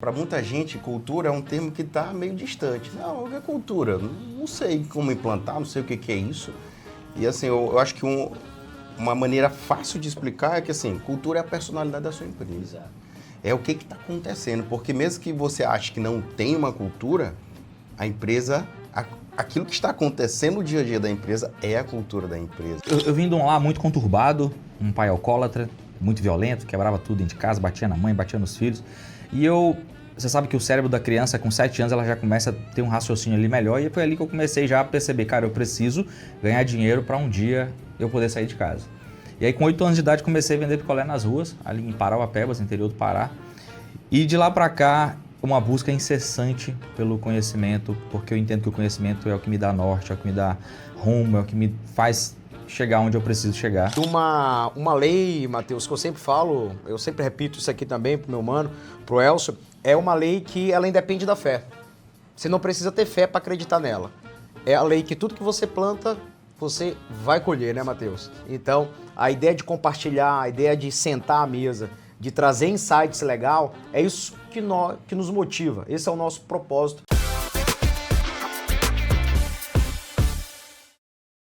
para muita gente, cultura é um termo que está meio distante. Não, o que é cultura? Não sei como implantar, não sei o que é isso. E assim, eu acho que uma maneira fácil de explicar é que assim, cultura é a personalidade da sua empresa. É o que está acontecendo, porque mesmo que você ache que não tem uma cultura, a empresa, aquilo que está acontecendo no dia a dia da empresa é a cultura da empresa. Eu vim de um lar muito conturbado, um pai alcoólatra, muito violento, quebrava tudo dentro de casa, batia na mãe, batia nos filhos. E você sabe que o cérebro da criança com 7 anos ela já começa a ter um raciocínio ali melhor, e foi ali que eu comecei já a perceber, cara, eu preciso ganhar dinheiro para um dia eu poder sair de casa. E aí com 8 anos de idade comecei a vender picolé nas ruas, ali em Parauapebas, interior do Pará. E de lá para cá, uma busca incessante pelo conhecimento, porque eu entendo que o conhecimento é o que me dá norte, é o que me dá rumo, é o que me faz chegar onde eu preciso chegar. Uma lei, Matheus, que eu sempre falo, eu sempre repito isso aqui também pro meu mano, pro Elcio, é uma lei que ela independe da fé. Você não precisa ter fé para acreditar nela. É a lei que tudo que você planta, você vai colher, né, Matheus? Então, a ideia de compartilhar, a ideia de sentar à mesa, de trazer insights legal, é isso que nos motiva. Esse é o nosso propósito.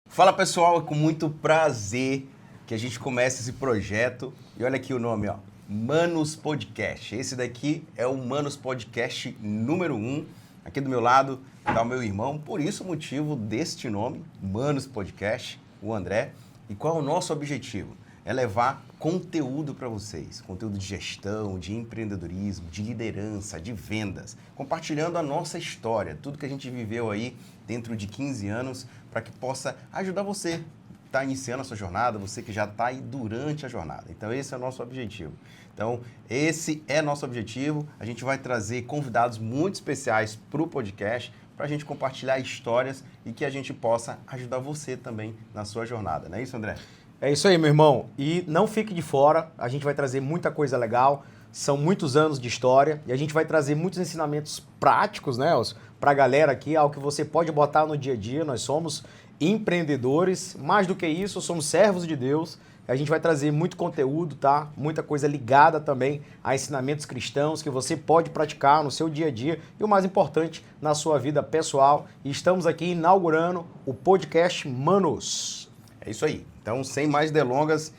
Fala pessoal, é com muito prazer que a gente começa esse projeto. E olha aqui o nome, ó, Manos Podcast. Esse daqui é o Manos Podcast número 1. Aqui do meu lado está o meu irmão, por isso o motivo deste nome, Manos Podcast, o André. E qual é o nosso objetivo? É levar conteúdo para vocês, conteúdo de gestão, de empreendedorismo, de liderança, de vendas, compartilhando a nossa história, tudo que a gente viveu aí dentro de 15 anos, para que possa ajudar você que está iniciando a sua jornada, você que já está aí durante a jornada. Então esse é o nosso objetivo. Então esse é nosso objetivo, a gente vai trazer convidados muito especiais para o podcast, para a gente compartilhar histórias e que a gente possa ajudar você também na sua jornada. Não é isso, André? É isso aí, meu irmão. E não fique de fora, a gente vai trazer muita coisa legal, são muitos anos de história e a gente vai trazer muitos ensinamentos práticos, né, Elcio, para a galera aqui, algo que você pode botar no dia a dia. Nós somos empreendedores, mais do que isso, somos servos de Deus. A gente vai trazer muito conteúdo, tá? Muita coisa ligada também a ensinamentos cristãos que você pode praticar no seu dia a dia e o mais importante, na sua vida pessoal. E estamos aqui inaugurando o podcast Manos. É isso aí. Então, sem mais delongas,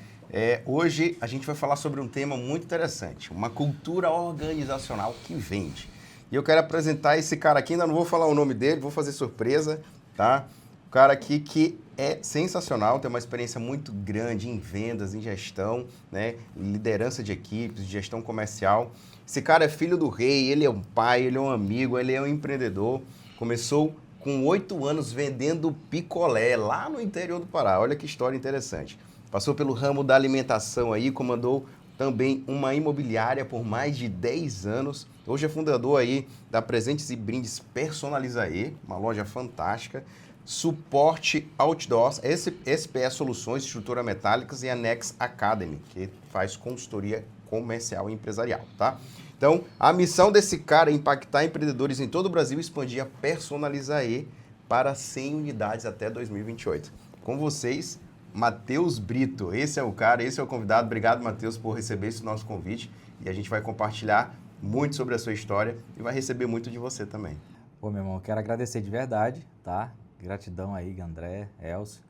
hoje a gente vai falar sobre um tema muito interessante, uma cultura organizacional que vende. E eu quero apresentar esse cara aqui, ainda não vou falar o nome dele, vou fazer surpresa, tá? O cara aqui que é sensacional, tem uma experiência muito grande em vendas, em gestão, né? Liderança de equipes, gestão comercial. Esse cara é filho do rei, ele é um pai, ele é um amigo, ele é um empreendedor. Começou com 8 anos vendendo picolé lá no interior do Pará. Olha que história interessante. Passou pelo ramo da alimentação aí, comandou também uma imobiliária por mais de 10 anos. Hoje é fundador aí da Presentes e Brindes Personalizaê, uma loja fantástica. Suporte Outdoors, SPS Soluções, Estrutura Metálicas e a Nex Academy, que faz consultoria comercial e empresarial, tá? Então, a missão desse cara é impactar empreendedores em todo o Brasil e expandir a Personalizaê para 100 unidades até 2028. Com vocês, Matheus Brito. Esse é o cara, esse é o convidado. Obrigado, Matheus, por receber esse nosso convite. E a gente vai compartilhar muito sobre a sua história e vai receber muito de você também. Pô, meu irmão, eu quero agradecer de verdade, tá? Gratidão aí, André, Elcio.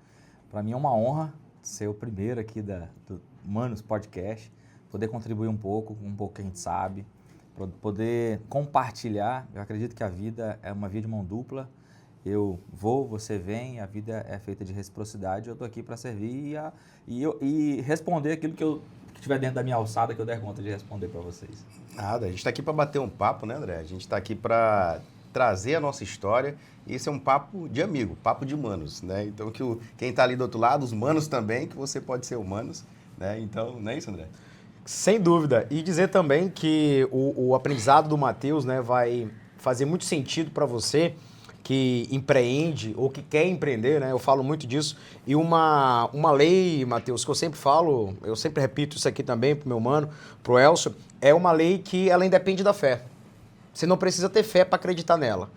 Para mim é uma honra ser o primeiro aqui do Manos Podcast, poder contribuir um pouco que a gente sabe, poder compartilhar. Eu acredito que a vida é uma via de mão dupla. Eu vou, você vem, a vida é feita de reciprocidade. Eu estou aqui para servir e responder aquilo que estiver dentro da minha alçada, que eu der conta de responder para vocês. Nada, a gente está aqui para bater um papo, né, André? A gente está aqui para trazer a nossa história. Esse é um papo de amigo, papo de manos, né? Então, quem está ali do outro lado, os manos também, que você pode ser humanos, né? Então, não é isso, André? Sem dúvida. E dizer também que o aprendizado do Matheus, né, vai fazer muito sentido para você que empreende ou que quer empreender, né? Eu falo muito disso. E uma lei, Matheus, que eu sempre falo, eu sempre repito isso aqui também pro meu mano, pro Elcio, é uma lei que ela independe da fé. Você não precisa ter fé para acreditar nela.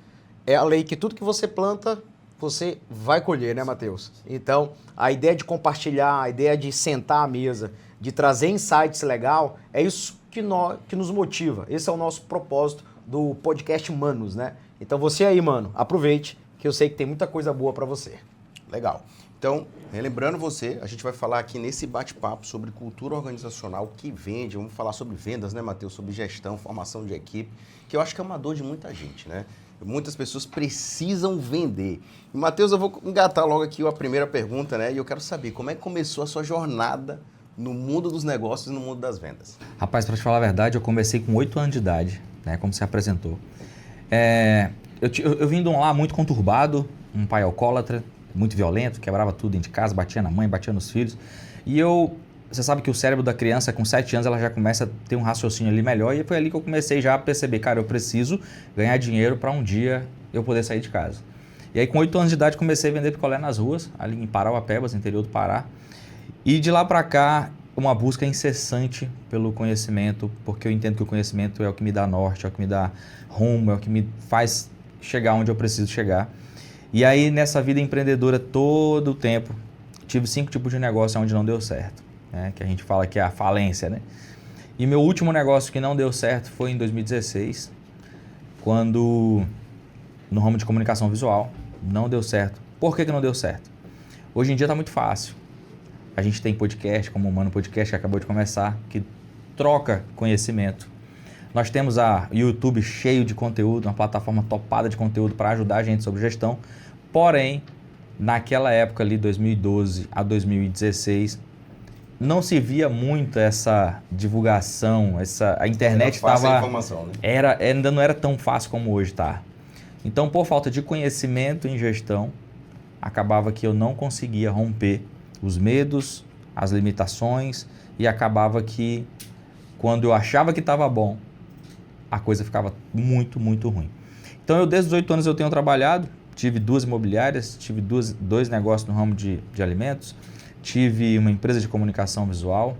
É a lei que tudo que você planta, você vai colher, né, Matheus? Então, a ideia de compartilhar, a ideia de sentar à mesa, de trazer insights legal, é isso que nos motiva. Esse é o nosso propósito do podcast Manos, né? Então você aí, mano, aproveite, que eu sei que tem muita coisa boa para você. Legal. Então, relembrando você, a gente vai falar aqui nesse bate-papo sobre cultura organizacional que vende. Vamos falar sobre vendas, né, Matheus? Sobre gestão, formação de equipe, que eu acho que é uma dor de muita gente, né? Muitas pessoas precisam vender. E, Matheus, eu vou engatar logo aqui a primeira pergunta, né? E eu quero saber como é que começou a sua jornada no mundo dos negócios e no mundo das vendas. Rapaz, para te falar a verdade, eu comecei com 8 anos de idade, né? Como você apresentou. Eu vim de um lar muito conturbado, um pai alcoólatra, muito violento, quebrava tudo dentro de casa, batia na mãe, batia nos filhos. E você sabe que o cérebro da criança, com 7 anos, ela já começa a ter um raciocínio ali melhor. E foi ali que eu comecei já a perceber, cara, eu preciso ganhar dinheiro para um dia eu poder sair de casa. E aí, com 8 anos de idade, comecei a vender picolé nas ruas, ali em Parauapebas, interior do Pará. E de lá para cá, uma busca incessante pelo conhecimento, porque eu entendo que o conhecimento é o que me dá norte, é o que me dá rumo, é o que me faz chegar onde eu preciso chegar. E aí, nessa vida empreendedora, todo o tempo, tive 5 tipos de negócio onde não deu certo, né? Que a gente fala que é a falência, né? E meu último negócio que não deu certo foi em 2016, quando, no ramo de comunicação visual, não deu certo. Por que não deu certo? Hoje em dia está muito fácil. A gente tem podcast, como o Mano Podcast que acabou de começar, que troca conhecimento. Nós temos a YouTube cheio de conteúdo, uma plataforma topada de conteúdo para ajudar a gente sobre gestão. Porém, naquela época ali, 2012 a 2016, não se via muito essa divulgação, a internet estava... informação, né? Ainda não era tão fácil como hoje está. Então, por falta de conhecimento em gestão, acabava que eu não conseguia romper os medos, as limitações, e acabava que, quando eu achava que estava bom, a coisa ficava muito, muito ruim. Então, desde os 8 anos eu tenho trabalhado, tive 2 imobiliárias, tive 2 negócios no ramo de alimentos, tive uma empresa de comunicação visual,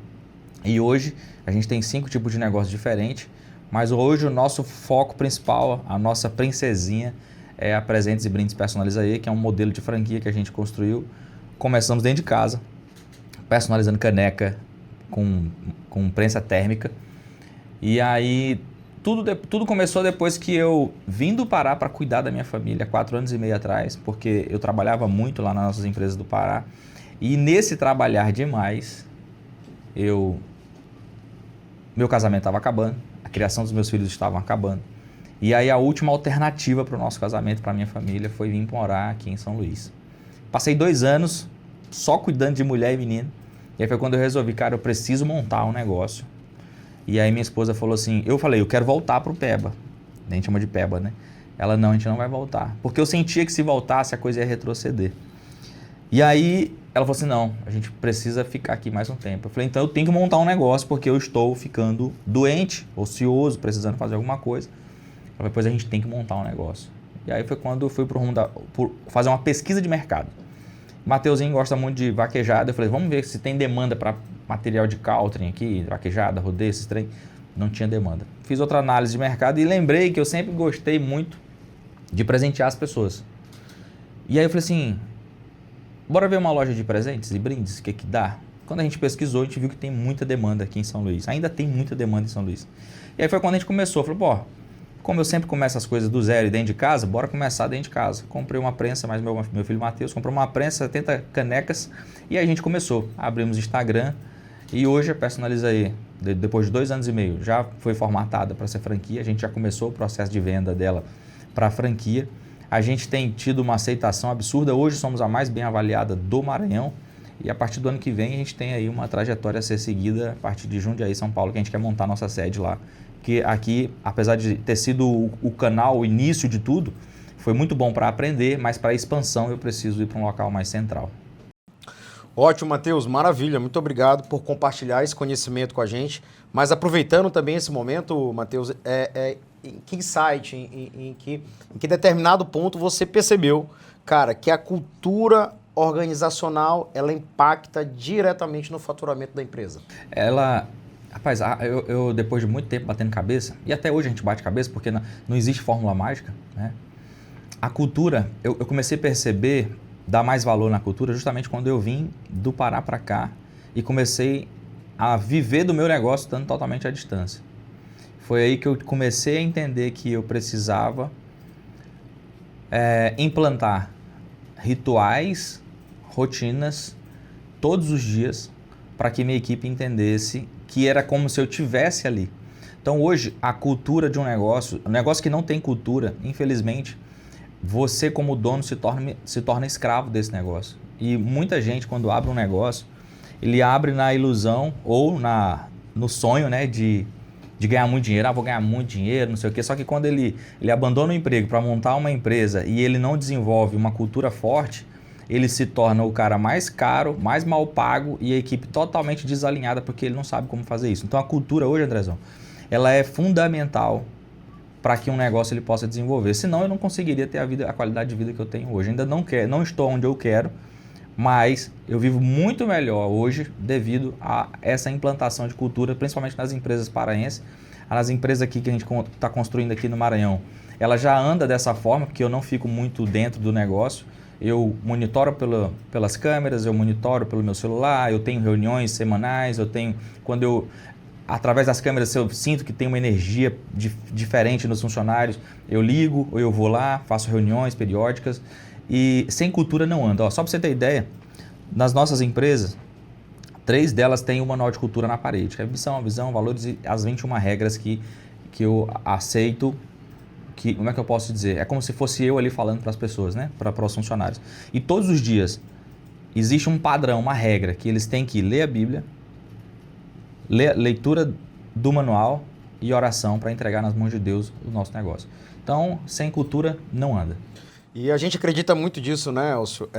e hoje a gente tem 5 tipos de negócios diferentes, mas hoje o nosso foco principal, a nossa princesinha, é a Presentes e Brindes Personaliza aí, que é um modelo de franquia que a gente construiu. Começamos dentro de casa, personalizando caneca com prensa térmica. E aí, tudo começou depois que eu vim do Pará para cuidar da minha família, 4 anos e meio atrás, porque eu trabalhava muito lá nas nossas empresas do Pará. E nesse trabalhar demais, meu casamento estava acabando, a criação dos meus filhos estava acabando. E aí a última alternativa para o nosso casamento, para a minha família, foi vir morar aqui em São Luís. Passei 2 anos só cuidando de mulher e menino. E aí foi quando eu resolvi, cara, eu preciso montar um negócio. E aí minha esposa falou assim, eu quero voltar pro Peba. A gente chama de Peba, né? Ela, não, a gente não vai voltar. Porque eu sentia que se voltasse a coisa ia retroceder. E aí ela falou assim, não, a gente precisa ficar aqui mais um tempo. Eu falei, então eu tenho que montar um negócio porque eu estou ficando doente, ocioso, precisando fazer alguma coisa. Ela falou, depois a gente tem que montar um negócio. E aí foi quando eu fui pro rumo por fazer uma pesquisa de mercado. Mateuzinho gosta muito de vaquejada. Eu falei, vamos ver se tem demanda para material de country aqui, vaquejada, rodeio, esses trem. Não tinha demanda. Fiz outra análise de mercado e lembrei que eu sempre gostei muito de presentear as pessoas. E aí eu falei assim, bora ver uma loja de presentes e brindes, o que que dá? Quando a gente pesquisou, a gente viu que tem muita demanda aqui em São Luís. Ainda tem muita demanda em São Luís. E aí foi quando a gente começou. Falei, pô, como eu sempre começo as coisas do zero e dentro de casa, bora começar dentro de casa. Comprei uma prensa, mas meu filho Matheus comprou uma prensa, 70 canecas, e aí a gente começou. Abrimos Instagram e hoje a Personaliza aí, depois de 2 anos e meio, já foi formatada para ser franquia. A gente já começou o processo de venda dela para franquia. A gente tem tido uma aceitação absurda. Hoje somos a mais bem avaliada do Maranhão. E a partir do ano que vem a gente tem aí uma trajetória a ser seguida a partir de Jundiaí, São Paulo, que a gente quer montar nossa sede lá. Que aqui, apesar de ter sido o canal, o início de tudo, foi muito bom para aprender, mas para expansão eu preciso ir para um local mais central. Ótimo, Matheus, maravilha. Muito obrigado por compartilhar esse conhecimento com a gente. Mas aproveitando também esse momento, Matheus, em que insight, em que determinado ponto você percebeu, cara, que a cultura organizacional, ela impacta diretamente no faturamento da empresa? Rapaz, eu depois de muito tempo batendo cabeça, e até hoje a gente bate cabeça porque não existe fórmula mágica, né? A cultura, eu comecei a perceber, dar mais valor na cultura justamente quando eu vim do Pará para cá e comecei a viver do meu negócio estando totalmente à distância. Foi aí que eu comecei a entender que eu precisava implantar rituais, rotinas, todos os dias, para que minha equipe entendesse que era como se eu tivesse ali. Então hoje, a cultura de um negócio que não tem cultura, infelizmente, você como dono se torna escravo desse negócio. E muita gente, quando abre um negócio, ele abre na ilusão ou no sonho, né, de ganhar muito dinheiro. Vou ganhar muito dinheiro, não sei o quê. Só que quando ele abandona o emprego para montar uma empresa e ele não desenvolve uma cultura forte, ele se torna o cara mais caro, mais mal pago e a equipe totalmente desalinhada porque ele não sabe como fazer isso. Então a cultura hoje, Andrezão, ela é fundamental para que um negócio ele possa desenvolver. Senão eu não conseguiria ter a qualidade de vida que eu tenho hoje. Ainda não estou onde eu quero, mas eu vivo muito melhor hoje devido a essa implantação de cultura, principalmente nas empresas paraenses. Nas empresas aqui que a gente está construindo aqui no Maranhão, ela já anda dessa forma, porque eu não fico muito dentro do negócio. Eu monitoro pelas câmeras, eu monitoro pelo meu celular, eu tenho reuniões semanais, através das câmeras, se eu sinto que tem uma energia diferente nos funcionários, eu ligo ou eu vou lá, faço reuniões periódicas e sem cultura não anda. Só para você ter ideia, nas nossas empresas, 3 delas têm um manual de cultura na parede, que é missão, visão, valores e as 21 regras que eu aceito. Como é que eu posso dizer? É como se fosse eu ali falando para as pessoas, né? Para os funcionários. E todos os dias existe um padrão, uma regra, que eles têm que ler a Bíblia, leitura do manual e oração para entregar nas mãos de Deus o nosso negócio. Então, sem cultura, não anda. E a gente acredita muito disso, né, Elcio?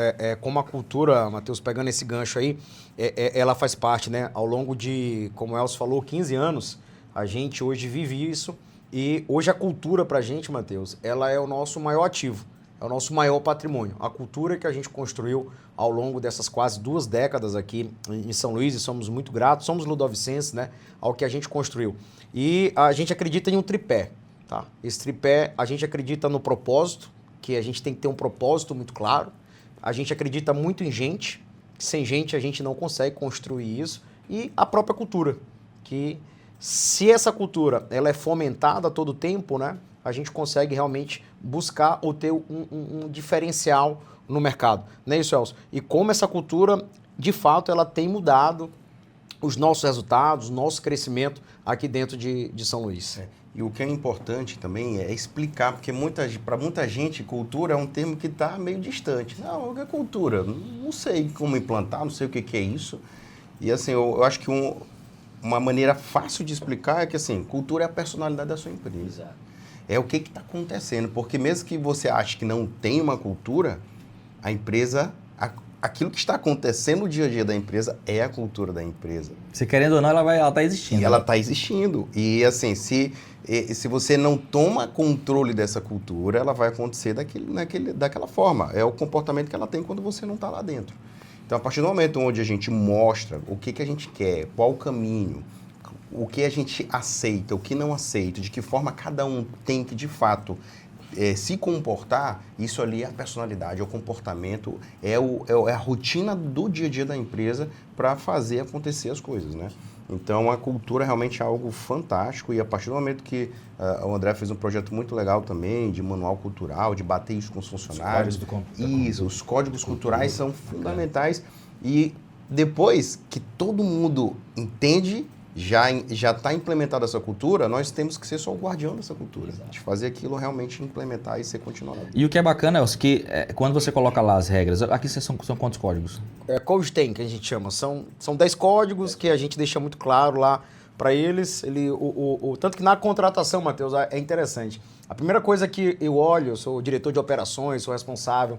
Como a cultura, Matheus, pegando esse gancho aí, ela faz parte, né? Ao longo de, como o Elcio falou, 15 anos, a gente hoje vive isso. E hoje a cultura pra gente, Matheus, ela é o nosso maior ativo, é o nosso maior patrimônio. A cultura que a gente construiu ao longo dessas quase 2 décadas aqui em São Luís, e somos muito gratos, somos ludovicenses, né, ao que a gente construiu. E a gente acredita em um tripé, tá? Esse tripé, a gente acredita no propósito, que a gente tem que ter um propósito muito claro. A gente acredita muito em gente, sem gente a gente não consegue construir isso. E a própria cultura, que... se essa cultura ela é fomentada a todo tempo, né, a gente consegue realmente buscar ou ter um diferencial no mercado. Não é isso, Elcio? E como essa cultura, de fato, ela tem mudado os nossos resultados, o nosso crescimento aqui dentro de São Luís. E o que é importante também é explicar, porque para muita gente, cultura é um termo que está meio distante. Não, o que é cultura? Não sei como implantar, não sei o que é isso. E assim, eu acho que uma maneira fácil de explicar é que, assim, cultura é a personalidade da sua empresa. Exato. É o que está acontecendo. Porque mesmo que você ache que não tem uma cultura, a empresa, aquilo que está acontecendo no dia a dia da empresa é a cultura da empresa. Se querendo ou não, ela está existindo. E ela está existindo. E, assim, se você não toma controle dessa cultura, ela vai acontecer daquela forma. É o comportamento que ela tem quando você não está lá dentro. Então, a partir do momento onde a gente mostra o que a gente quer, qual o caminho, o que a gente aceita, o que não aceita, de que forma cada um tem que, de fato, se comportar, isso ali é a personalidade, é o comportamento, é a rotina do dia a dia da empresa para fazer acontecer as coisas, né? Então, a cultura realmente é algo fantástico e a partir do momento que o André fez um projeto muito legal também, de manual cultural, de bater isso com os funcionários. Os códigos culturais são fundamentais e depois que todo mundo entende, já está implementada essa cultura, nós temos que ser só o guardião dessa cultura. Exato. De fazer aquilo realmente implementar e ser continuado. E o que é bacana, Elcio, que quando você coloca lá as regras, aqui são quantos códigos? Code 10, que a gente chama. São 10 códigos que a gente deixa muito claro lá para eles. Tanto que na contratação, Matheus, é interessante. A primeira coisa que eu olho, eu sou diretor de operações, sou responsável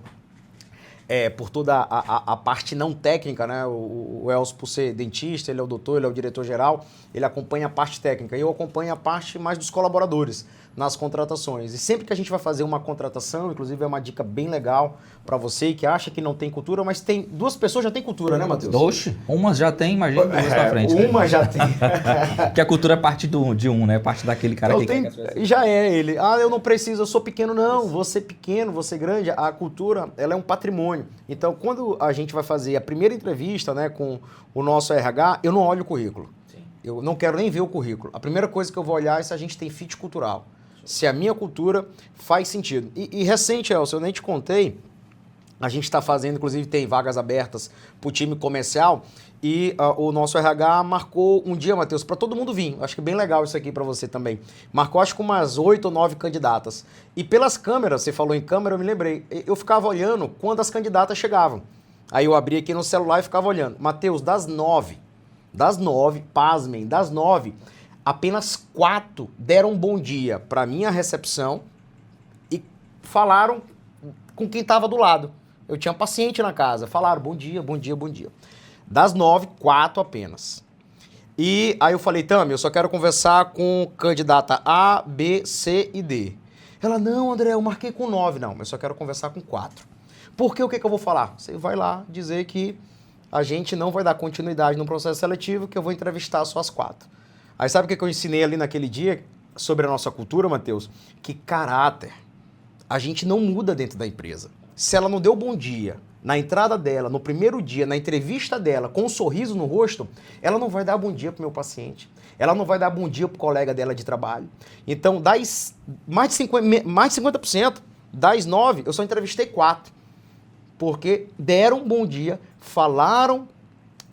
por toda a parte não técnica, né? O Elcio, por ser dentista, ele é o doutor, ele é o diretor-geral, ele acompanha a parte técnica e eu acompanho a parte mais dos colaboradores, nas contratações. E sempre que a gente vai fazer uma contratação, inclusive é uma dica bem legal para você que acha que não tem cultura, mas tem 2 pessoas já tem cultura, né, Matheus? Oxe, uma já tem, imagina duas pra frente. Uma né? já tem. Porque a cultura é parte de um, né? Parte daquele cara Então, que quer. já é ele. Ah, eu não preciso, eu sou pequeno. Não, você pequeno, você grande. A cultura, ela é um patrimônio. Então, quando a gente vai fazer a primeira entrevista, né, com o nosso RH, eu não olho o currículo. Sim. Eu não quero nem ver o currículo. A primeira coisa que eu vou olhar é se a gente tem fit cultural. Se a minha cultura faz sentido. E recente, Elcio, eu nem te contei, a gente está fazendo, inclusive tem vagas abertas para o time comercial e o nosso RH marcou um dia, Matheus, para todo mundo vir. Acho que é bem legal isso aqui para você também. Marcou acho que umas 8 ou 9 candidatas. E pelas câmeras, você falou em câmera, eu me lembrei, eu ficava olhando quando as candidatas chegavam. Aí eu abri aqui no celular e ficava olhando. Matheus, das 9, pasmem, das 9... apenas 4 deram um bom dia para minha recepção e falaram com quem estava do lado. Eu tinha paciente na casa, falaram bom dia, bom dia, bom dia. Das 9, 4 apenas. E aí eu falei, Tami, eu só quero conversar com candidata A, B, C e D. Ela, não, André, eu marquei com 9. Não, mas eu só quero conversar com 4. Porque o que eu vou falar? Você vai lá dizer que a gente não vai dar continuidade no processo seletivo, que eu vou entrevistar só as 4. Aí sabe o que eu ensinei ali naquele dia sobre a nossa cultura, Matheus? Que caráter a gente não muda dentro da empresa. Se ela não deu bom dia na entrada dela, no primeiro dia, na entrevista dela, com um sorriso no rosto, ela não vai dar bom dia pro meu paciente. Ela não vai dar bom dia pro colega dela de trabalho. Então, mais de 50%, das 9, eu só entrevistei 4. Porque deram um bom dia, falaram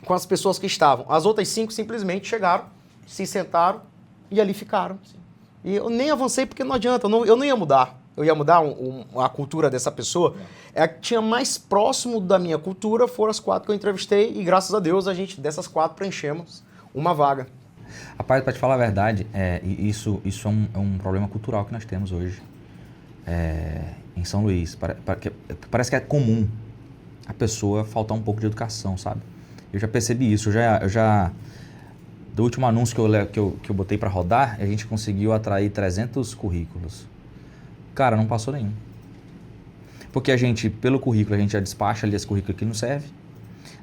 com as pessoas que estavam. As outras 5 simplesmente chegaram, se sentaram e ali ficaram. Sim. E eu nem avancei porque não adianta, eu não ia mudar. Eu ia mudar a cultura dessa pessoa. É que tinha mais próximo da minha cultura foram as 4 que eu entrevistei e graças a Deus dessas 4 preenchemos uma vaga. Rapaz, para te falar a verdade, isso é um problema cultural que nós temos hoje em São Luís. Parece que é comum a pessoa faltar um pouco de educação, sabe? Eu já percebi isso, do último anúncio que eu botei para rodar, a gente conseguiu atrair 300 currículos. Cara, não passou nenhum. Porque pelo currículo, a gente já despacha ali esse currículo que não serve.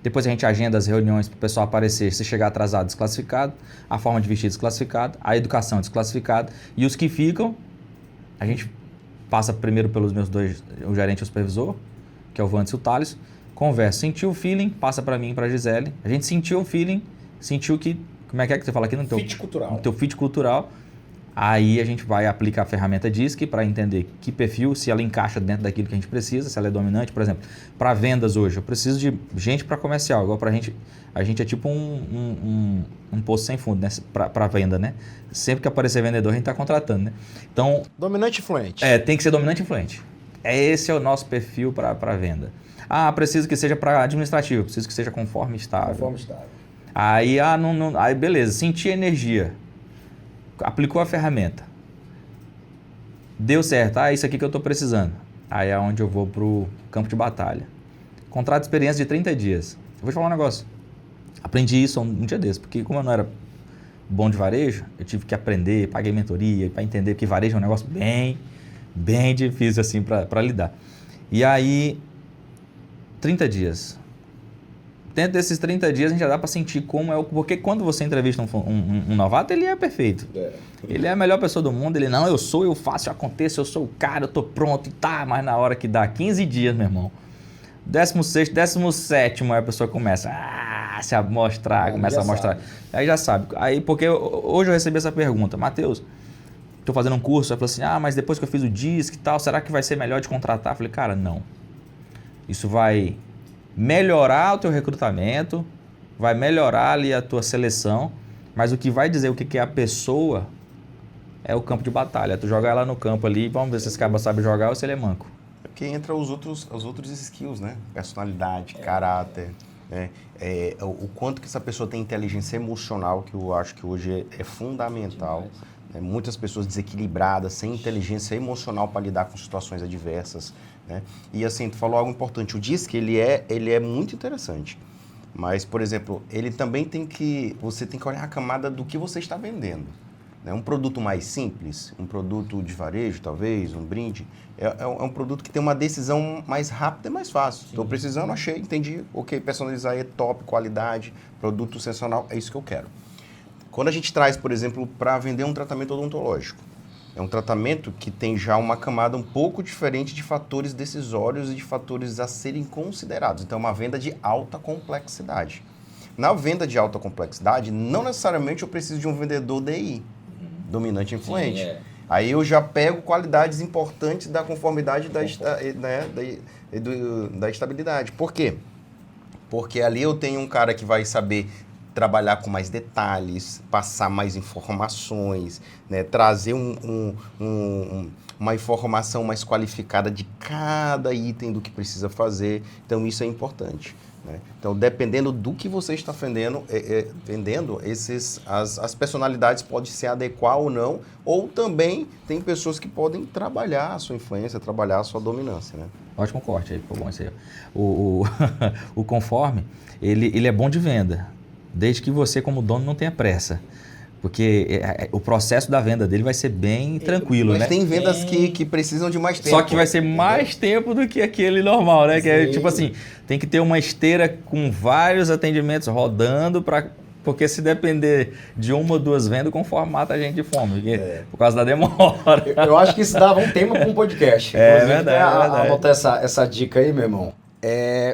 Depois a gente agenda as reuniões para o pessoal aparecer, se chegar atrasado, desclassificado. A forma de vestir, desclassificado. A educação, desclassificado. E os que ficam, a gente passa primeiro pelos meus 2, o gerente e o supervisor, que é o Vantes e o Thales. Conversa, sentiu o feeling, passa para mim e para a Gisele. A gente sentiu o feeling, sentiu que... Como é que você fala aqui no teu... Fit cultural. No teu fit cultural. Aí a gente vai aplicar a ferramenta DISC para entender que perfil, se ela encaixa dentro daquilo que a gente precisa, se ela é dominante. Por exemplo, para vendas hoje, eu preciso de gente para comercial. Igual para a gente é tipo um poço sem fundo, né? Para venda, né? Sempre que aparecer vendedor, a gente está contratando, né? Então... Dominante e influente. Tem que ser dominante e influente. Esse é o nosso perfil para venda. Ah, preciso que seja para administrativo, preciso que seja conforme estável. Conforme estável. Aí, aí beleza, senti a energia. Aplicou a ferramenta. Deu certo. Isso aqui que eu estou precisando. Aí é onde eu vou para o campo de batalha. Contrato de experiência de 30 dias. Eu vou te falar um negócio. Aprendi isso um dia desse, porque como eu não era bom de varejo, eu tive que aprender, paguei mentoria para entender que varejo é um negócio bem difícil assim para lidar. E aí, 30 dias. Dentro desses 30 dias a gente já dá para sentir como é o... Porque quando você entrevista um novato, ele é perfeito. Ele é a melhor pessoa do mundo. Ele, não, eu faço, eu aconteço, eu sou o cara, eu tô pronto e tá. Mas na hora que dá 15 dias, meu irmão, 16º, 17º, aí a pessoa começa a se mostrar, começa a mostrar. Aí já sabe. Aí, porque hoje eu recebi essa pergunta, Matheus, tô fazendo um curso, aí falou assim, mas depois que eu fiz o DISC e tal, será que vai ser melhor de contratar? Eu falei, cara, não. Isso vai melhorar o teu recrutamento, vai melhorar ali a tua seleção, mas o que vai dizer o que é a pessoa é o campo de batalha. Tu jogar ela no campo ali, vamos ver se esse cara sabe jogar ou se ele é manco. Porque entra os outros skills, né? Personalidade, caráter, né? O quanto que essa pessoa tem inteligência emocional, que eu acho que hoje é fundamental. Muitas pessoas desequilibradas, sem inteligência emocional para lidar com situações adversas, né? E assim, tu falou algo importante, o DISC, ele é muito interessante, mas, por exemplo, ele também você tem que olhar a camada do que você está vendendo. né? Um produto mais simples, um produto de varejo, talvez, um brinde, é um produto que tem uma decisão mais rápida e mais fácil. Estou precisando, achei, entendi, ok, personalizar é top, qualidade, produto sensacional, é isso que eu quero. Quando a gente traz, por exemplo, para vender um tratamento odontológico, é um tratamento que tem já uma camada um pouco diferente de fatores decisórios e de fatores a serem considerados. Então, é uma venda de alta complexidade. Na venda de alta complexidade, não necessariamente eu preciso de um vendedor DI, dominante e influente. Sim, Aí eu já pego qualidades importantes da conformidade da estabilidade. Por quê? Porque ali eu tenho um cara que vai saber trabalhar com mais detalhes, passar mais informações, né? Trazer uma informação mais qualificada de cada item do que precisa fazer. Então, isso é importante, né? Então, dependendo do que você está vendendo, as personalidades podem se adequar ou não, ou também tem pessoas que podem trabalhar a sua influência, trabalhar a sua dominância, né? Ótimo corte aí, ficou bom isso aí. O conforme, ele é bom de venda, desde que você, como dono, não tenha pressa. Porque o processo da venda dele vai ser bem tranquilo, Mas né? tem vendas que precisam de mais tempo. Só que vai ser mais tempo do que aquele normal, né? Que é tipo assim, tem que ter uma esteira com vários atendimentos rodando porque se depender de uma ou duas vendas, conforme mata a gente de fome, por causa da demora. Eu acho que isso dava um tema para um podcast. É verdade. Anotar essa dica aí, meu irmão.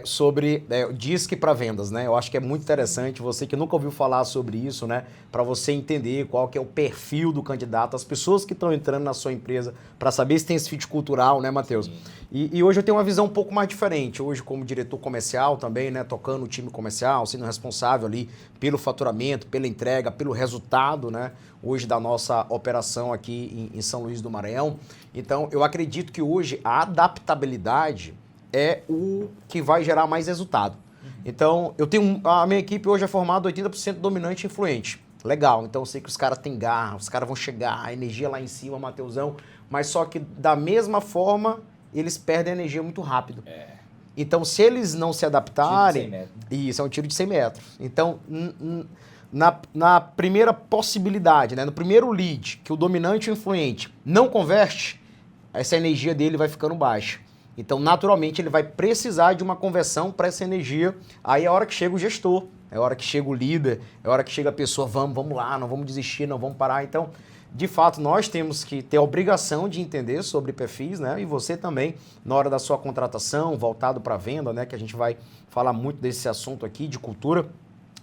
Sobre disque para vendas, né? Eu acho que é muito interessante, você que nunca ouviu falar sobre isso, né? Para você entender qual que é o perfil do candidato, as pessoas que estão entrando na sua empresa, para saber se tem esse fit cultural, né, Matheus? E hoje eu tenho uma visão um pouco mais diferente. Hoje, como diretor comercial também, né? Tocando o time comercial, sendo responsável ali pelo faturamento, pela entrega, pelo resultado, né? Hoje da nossa operação aqui em São Luís do Maranhão. Então, eu acredito que hoje a adaptabilidade é o que vai gerar mais resultado. Então, a minha equipe hoje é formada 80% dominante e influente. Legal, então eu sei que os caras têm garra, os caras vão chegar, a energia lá em cima, Mateusão, mas só que da mesma forma, eles perdem a energia muito rápido. Então, se eles não se adaptarem... Isso, é um tiro de 100 metros. Então, na primeira possibilidade, né, no primeiro lead, que o dominante e o influente não converte, essa energia dele vai ficando baixa. Então, naturalmente, ele vai precisar de uma conversão para essa energia. Aí é a hora que chega o gestor, é a hora que chega o líder, é a hora que chega a pessoa, vamos lá, não vamos desistir, não vamos parar. Então, de fato, nós temos que ter a obrigação de entender sobre perfis, né? E você também, na hora da sua contratação, voltado para a venda, né? Que a gente vai falar muito desse assunto aqui, de cultura.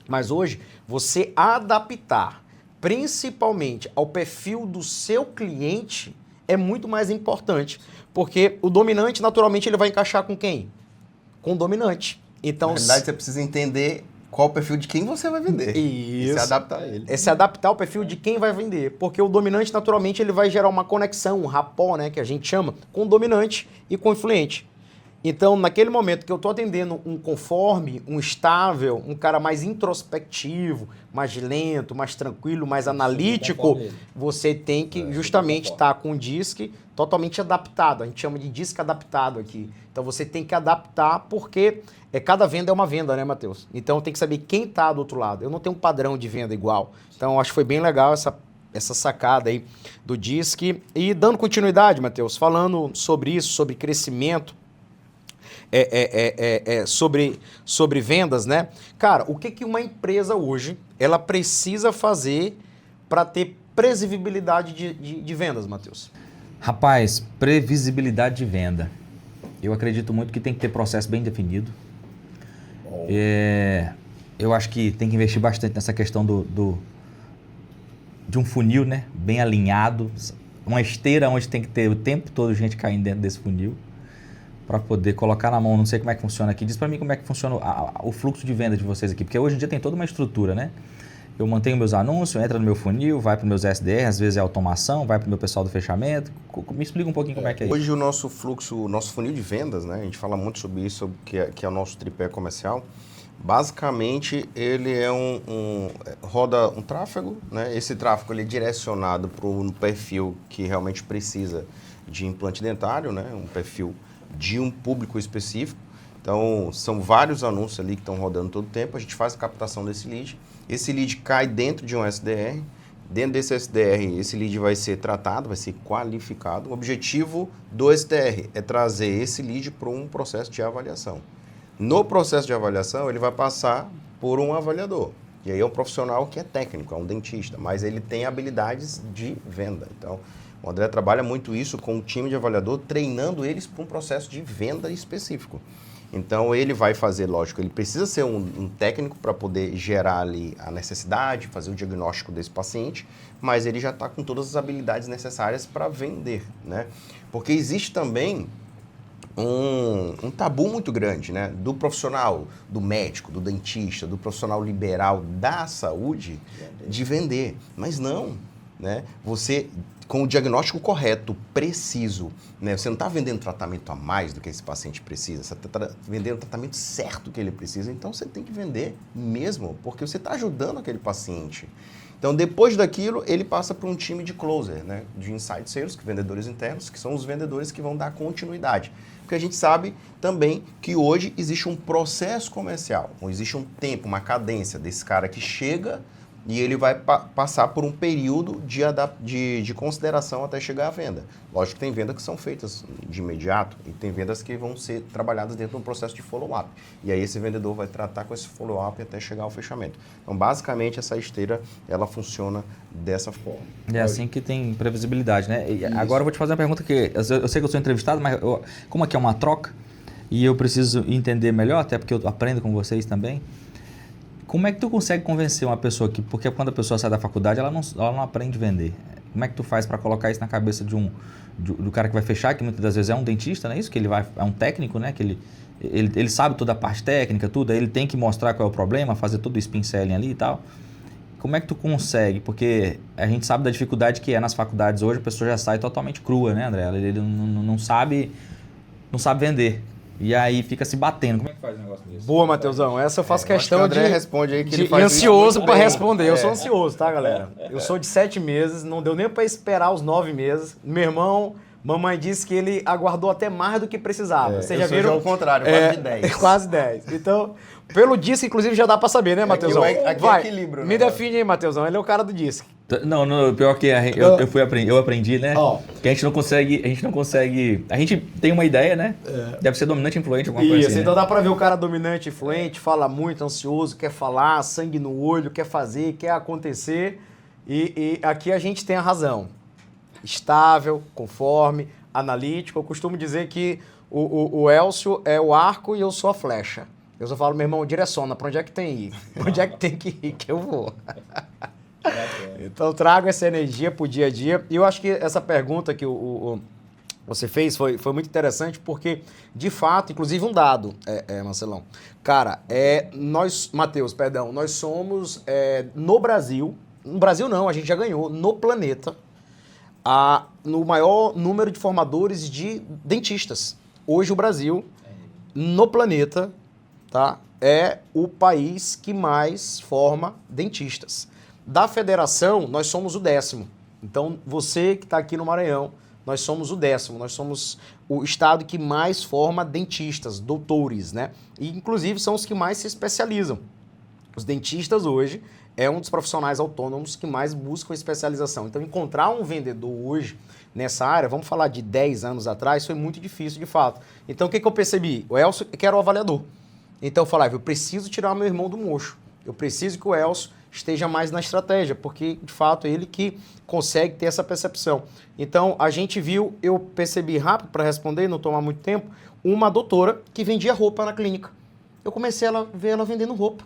Mas hoje, você adaptar, principalmente ao perfil do seu cliente, é muito mais importante. Porque o dominante, naturalmente, ele vai encaixar com quem? Com o dominante. Então, na verdade, você precisa entender qual o perfil de quem você vai vender. Isso. E se adaptar a ele. É se adaptar ao perfil de quem vai vender. Porque o dominante, naturalmente, ele vai gerar uma conexão, um rapport, né, que a gente chama, com o dominante e com o influente. Então, naquele momento que eu estou atendendo um conforme, um estável, um cara mais introspectivo, mais lento, mais tranquilo, mais analítico, você tem que justamente estar com um disque totalmente adaptado. A gente chama de disque adaptado aqui. Então, você tem que adaptar porque cada venda é uma venda, né, Matheus? Então, tem que saber quem está do outro lado. Eu não tenho um padrão de venda igual. Então, acho que foi bem legal essa sacada aí do disque. E dando continuidade, Matheus, falando sobre isso, sobre crescimento, sobre vendas, né? Cara, o que uma empresa hoje ela precisa fazer para ter previsibilidade de vendas, Matheus? Rapaz, previsibilidade de venda. Eu acredito muito que tem que ter processo bem definido. Eu acho que tem que investir bastante nessa questão de um funil, né? Bem alinhado. Uma esteira onde tem que ter o tempo todo gente caindo dentro desse funil. Para poder colocar na mão, não sei como é que funciona aqui. Diz para mim como é que funciona o fluxo de venda de vocês aqui. Porque hoje em dia tem toda uma estrutura, né? Eu mantenho meus anúncios, entra no meu funil, vai para os meus SDR, às vezes é automação, vai para o meu pessoal do fechamento. Me explica um pouquinho como é que é isso. Hoje o nosso fluxo, o nosso funil de vendas, né? A gente fala muito sobre isso, que é o nosso tripé comercial. Basicamente, ele roda um tráfego, né? Esse tráfego ele é direcionado para um perfil que realmente precisa de implante dentário, né? Um perfil de um público específico. Então, são vários anúncios ali que estão rodando todo o tempo. A gente faz a captação desse lead. Esse lead cai dentro de um SDR. Dentro desse SDR, esse lead vai ser tratado, vai ser qualificado. O objetivo do SDR é trazer esse lead para um processo de avaliação. No processo de avaliação, ele vai passar por um avaliador. E aí é um profissional que é técnico, é um dentista, mas ele tem habilidades de venda. Então, o André trabalha muito isso com o time de avaliador, treinando eles para um processo de venda específico. Então, ele vai fazer, lógico, ele precisa ser um técnico para poder gerar ali a necessidade, fazer o diagnóstico desse paciente, mas ele já está com todas as habilidades necessárias para vender, né? Porque existe também um tabu muito grande, né? Do profissional, do médico, do dentista, do profissional liberal da saúde, de vender. Mas não, né? Você, com o diagnóstico correto, preciso, né? Você não está vendendo tratamento a mais do que esse paciente precisa, você está vendendo o tratamento certo que ele precisa, então você tem que vender mesmo, porque você está ajudando aquele paciente. Então, depois daquilo, ele passa para um time de closer, né? De inside sales, vendedores internos, que são os vendedores que vão dar continuidade. Porque a gente sabe também que hoje existe um processo comercial, existe um tempo, uma cadência desse cara que chega e ele vai passar por um período de consideração até chegar à venda. Lógico que tem vendas que são feitas de imediato e tem vendas que vão ser trabalhadas dentro de um processo de follow-up. E aí esse vendedor vai tratar com esse follow-up até chegar ao fechamento. Então, basicamente, essa esteira, ela funciona dessa forma. É assim que tem previsibilidade, né? E agora eu vou te fazer uma pergunta que eu sei que eu sou entrevistado, mas como aqui é uma troca e eu preciso entender melhor, até porque eu aprendo com vocês também. Como é que tu consegue convencer uma pessoa que... Porque quando a pessoa sai da faculdade, ela não aprende a vender. Como é que tu faz para colocar isso na cabeça do cara que vai fechar, que muitas das vezes é um dentista, não é isso? Que é um técnico, né? Que ele sabe toda a parte técnica, tudo, aí ele tem que mostrar qual é o problema, fazer todo o spin selling ali e tal. Como é que tu consegue? Porque a gente sabe da dificuldade que é nas faculdades hoje, a pessoa já sai totalmente crua, né, André? Ele não sabe vender. E aí fica se batendo. Como é que faz um negócio desse? Boa, Mateusão. Essa eu faço questão que o André responde aí que ele de faz ansioso isso para muito bem. responder. Eu sou ansioso, tá, galera? Eu sou de 7 meses, não deu nem para esperar os 9 meses. Meu irmão, mamãe disse que ele aguardou até mais do que precisava. Vocês já viram? Ao contrário, quase de 10. Quase 10. Então, pelo disco, inclusive, já dá para saber, né, Mateusão? Aqui é equilíbrio, me né? define aí, Mateusão. Ele é o cara do disco. Não, pior que eu aprendi, né? Que a gente não consegue. A gente tem uma ideia, né? Deve ser dominante, influente, alguma coisa assim. Então né? dá pra ver o cara dominante, influente, fala muito, ansioso, quer falar, sangue no olho, quer fazer, quer acontecer. E aqui a gente tem a razão. Estável, conforme, analítico. Eu costumo dizer que o Elcio é o arco e eu sou a flecha. Eu só falo, meu irmão, direciona, pra onde é que tem que ir? Pra onde é que tem que ir que eu vou? Então trago essa energia pro dia a dia. E eu acho que essa pergunta que você fez foi muito interessante porque, de fato, inclusive um dado, Marcelão. Cara, Matheus, nós somos no Brasil não, a gente já ganhou, no planeta, no maior número de formadores de dentistas. Hoje o Brasil, no planeta, tá, é o país que mais forma dentistas. Da federação, nós somos o 10º. Então, você que está aqui no Maranhão, nós somos o 10º. Nós somos o estado que mais forma dentistas, doutores, né? E, inclusive, são os que mais se especializam. Os dentistas, hoje, é um dos profissionais autônomos que mais buscam especialização. Então, encontrar um vendedor hoje nessa área, vamos falar de 10 anos atrás, foi muito difícil, de fato. Então, o que eu percebi? O Elcio, que era o avaliador. Então, eu falava, eu preciso tirar meu irmão do mocho. Eu preciso que o Elcio esteja mais na estratégia, porque, de fato, é ele que consegue ter essa percepção. Então, a gente viu, eu percebi rápido, para responder, não tomar muito tempo, uma doutora que vendia roupa na clínica. Eu comecei a ver ela vendendo roupa,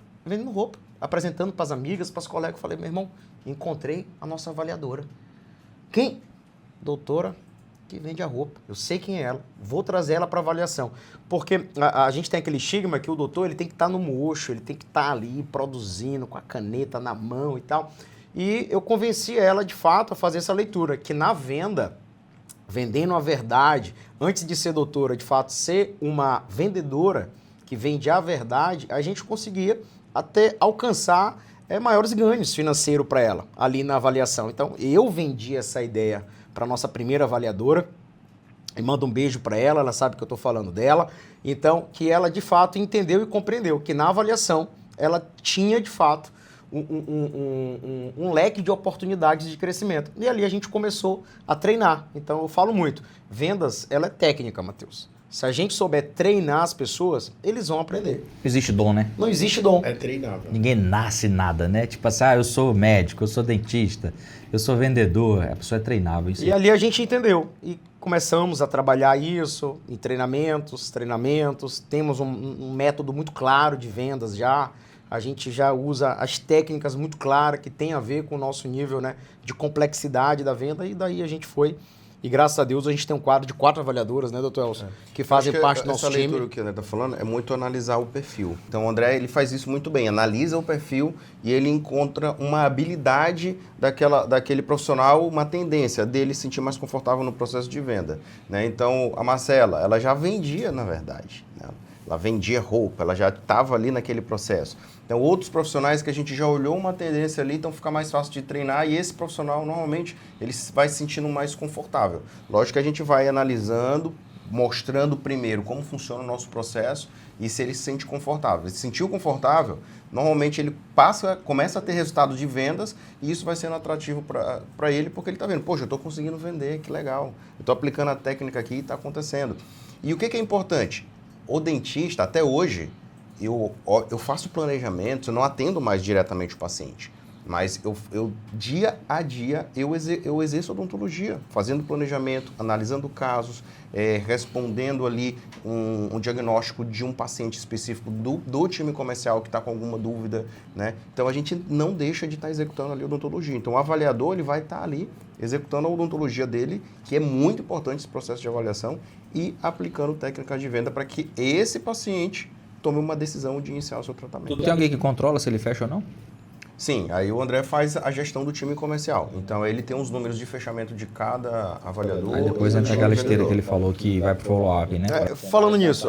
apresentando para as amigas, para os colegas. Eu falei, meu irmão, encontrei a nossa avaliadora. Quem? Doutora que vende a roupa. Eu sei quem é ela, vou trazer ela para avaliação. Porque a gente tem aquele estigma que o doutor ele tem que estar no mocho, ele tem que estar ali produzindo com a caneta na mão e tal. E eu convenci ela, de fato, a fazer essa leitura, que na venda, vendendo a verdade, antes de ser doutora, de fato, ser uma vendedora que vende a verdade, a gente conseguia até alcançar maiores ganhos financeiros para ela, ali na avaliação. Então, eu vendi essa ideia para nossa primeira avaliadora, e mando um beijo para ela sabe que eu estou falando dela, então que ela de fato entendeu e compreendeu que na avaliação ela tinha de fato um leque de oportunidades de crescimento. E ali a gente começou a treinar. Então eu falo muito, vendas, ela é técnica, Matheus. Se a gente souber treinar as pessoas, eles vão aprender. Não existe dom, né? Não existe dom. É treinável. Ninguém nasce nada, né? Tipo assim, eu sou médico, eu sou dentista, eu sou vendedor. A pessoa é treinável. Isso E ali a gente entendeu. E começamos a trabalhar isso em treinamentos. Temos um método muito claro de vendas já. A gente já usa as técnicas muito claras que tem a ver com o nosso nível, né, de complexidade da venda. E daí a gente foi. E graças a Deus a gente tem um quadro de 4 avaliadoras, né, doutor Elcio? Que fazem parte do nosso essa leitura time. que o André está falando é muito analisar o perfil. Então o André ele faz isso muito bem, analisa o perfil e ele encontra uma habilidade daquele profissional, uma tendência dele se sentir mais confortável no processo de venda, né? Então a Marcela, ela já vendia, na verdade, né? Ela vendia roupa, ela já estava ali naquele processo. Então, outros profissionais que a gente já olhou uma tendência ali, então fica mais fácil de treinar e esse profissional, normalmente, ele vai se sentindo mais confortável. Lógico que a gente vai analisando, mostrando primeiro como funciona o nosso processo e se ele se sente confortável. Ele se sentiu confortável, normalmente ele começa a ter resultados de vendas e isso vai sendo atrativo para ele porque ele está vendo, poxa, eu estou conseguindo vender, que legal. Eu estou aplicando a técnica aqui e está acontecendo. E o que é importante? O dentista, até hoje, eu faço planejamento, eu não atendo mais diretamente o paciente, mas eu dia a dia, eu exerço odontologia, fazendo planejamento, analisando casos, respondendo ali um diagnóstico de um paciente específico do time comercial que está com alguma dúvida, né? Então, a gente não deixa de estar executando ali a odontologia. Então, o avaliador ele vai estar ali executando a odontologia dele, que é muito importante esse processo de avaliação, e aplicando técnicas de venda para que esse paciente tome uma decisão de iniciar o seu tratamento. Tem alguém que controla se ele fecha ou não? Sim, aí o André faz a gestão do time comercial. Então, ele tem os números de fechamento de cada avaliador. Aí depois entra aquela esteira que ele falou que vai pro follow-up, né? Falando nisso,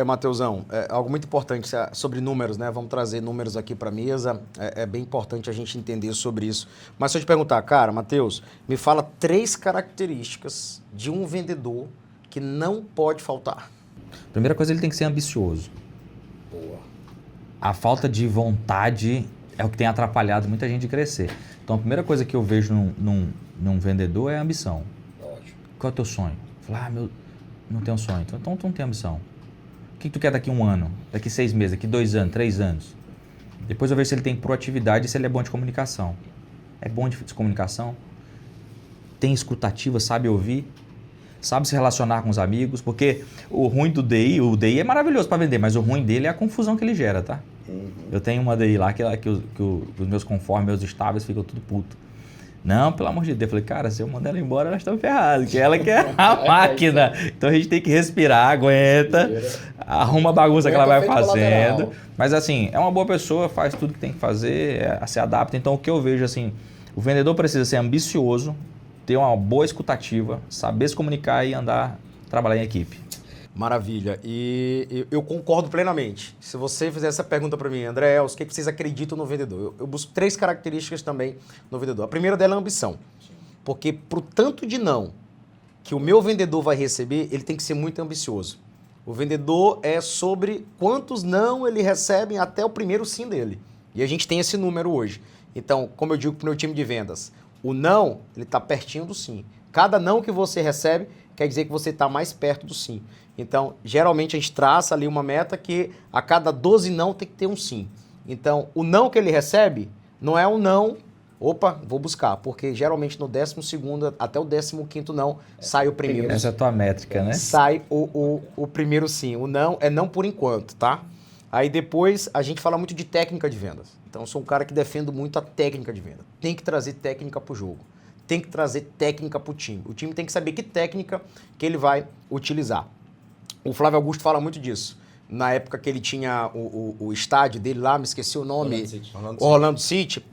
Mateusão, algo muito importante sobre números, né? Vamos trazer números aqui para a mesa. É bem importante a gente entender sobre isso. Mas se eu te perguntar, cara, Matheus, me fala 3 características de um vendedor que não pode faltar. Primeira coisa, ele tem que ser ambicioso. Boa. A falta de vontade é o que tem atrapalhado muita gente de crescer. Então, a primeira coisa que eu vejo num vendedor é a ambição. Ótimo. Qual é o teu sonho? Falar, não tenho sonho. Então, tu não tem ambição. O que tu quer daqui 1 ano? Daqui 6 meses? Daqui 2 anos? 3 anos? Depois eu vejo se ele tem proatividade e se ele é bom de comunicação. É bom de comunicação? Tem escutativa, sabe ouvir? Sabe se relacionar com os amigos? Porque o ruim do DI, o DI é maravilhoso para vender, mas o ruim dele é a confusão que ele gera, tá? Eu tenho uma DI lá que os meus conformes, meus estáveis ficam tudo puto. Não, pelo amor de Deus. Eu falei, cara, se eu mandar ela embora, elas estão ferradas, que ela quer a máquina. Então a gente tem que respirar, aguenta, arruma a bagunça que ela vai fazendo. Mas assim, é uma boa pessoa, faz tudo que tem que fazer, se adapta. Então o que eu vejo assim, o vendedor precisa ser ambicioso, ter uma boa escutativa, saber se comunicar e trabalhar em equipe. Maravilha. E eu concordo plenamente. Se você fizer essa pergunta para mim, André Elcio, o que vocês acreditam no vendedor? Eu busco 3 características também no vendedor. A primeira dela é a ambição. Porque pro tanto de não que o meu vendedor vai receber, ele tem que ser muito ambicioso. O vendedor é sobre quantos não ele recebe até o primeiro sim dele. E a gente tem esse número hoje. Então, como eu digo para o meu time de vendas, o não, ele está pertinho do sim. Cada não que você recebe quer dizer que você está mais perto do sim. Então, geralmente a gente traça ali uma meta que a cada 12 não tem que ter um sim. Então, o não que ele recebe não é um não, opa, vou buscar, porque geralmente no 12º até o 15º não sai o primeiro. Essa é a tua métrica, né? Sai o primeiro sim. O não é não por enquanto, tá? Aí depois a gente fala muito de técnica de vendas. Então, eu sou um cara que defendo muito a técnica de venda. Tem que trazer técnica para o jogo. Tem que trazer técnica para o time. O time tem que saber que técnica que ele vai utilizar. O Flávio Augusto fala muito disso. Na época que ele tinha o estádio dele lá, me esqueci o nome. Orlando City.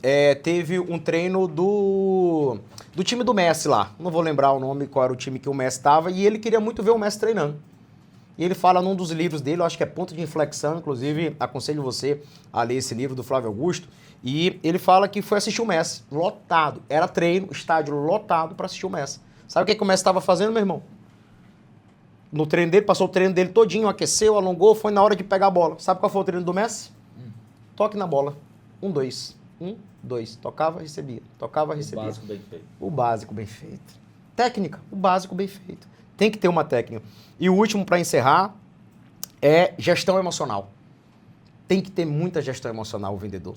Teve um treino do time do Messi lá. Não vou lembrar o nome, qual era o time que o Messi estava. E ele queria muito ver o Messi treinando. E ele fala num dos livros dele, eu acho que é Ponto de Inflexão, inclusive aconselho você a ler esse livro do Flávio Augusto. E ele fala que foi assistir o Messi, lotado. Era treino, estádio lotado para assistir o Messi. Sabe o que o Messi estava fazendo, meu irmão? No treino dele, passou o treino dele todinho, aqueceu, alongou, foi na hora de pegar a bola. Sabe qual foi o treino do Messi? Toque na bola. 1, 2. 1, 2. Tocava, recebia. Tocava, recebia. O básico bem feito. O básico bem feito. Técnica, o básico bem feito. Tem que ter uma técnica. E o último, para encerrar, é gestão emocional. Tem que ter muita gestão emocional o vendedor.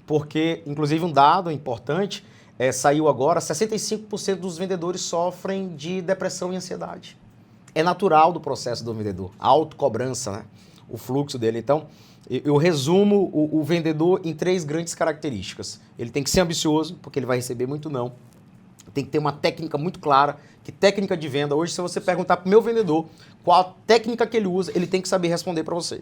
Porque, inclusive, um dado importante, saiu agora, 65% dos vendedores sofrem de depressão e ansiedade. É natural do processo do vendedor. A autocobrança, né? O fluxo dele. Então, eu resumo o vendedor em 3 grandes características. Ele tem que ser ambicioso, porque ele vai receber muito não. Tem que ter uma técnica muito clara, que técnica de venda, hoje se você perguntar para o meu vendedor qual a técnica que ele usa, ele tem que saber responder para você.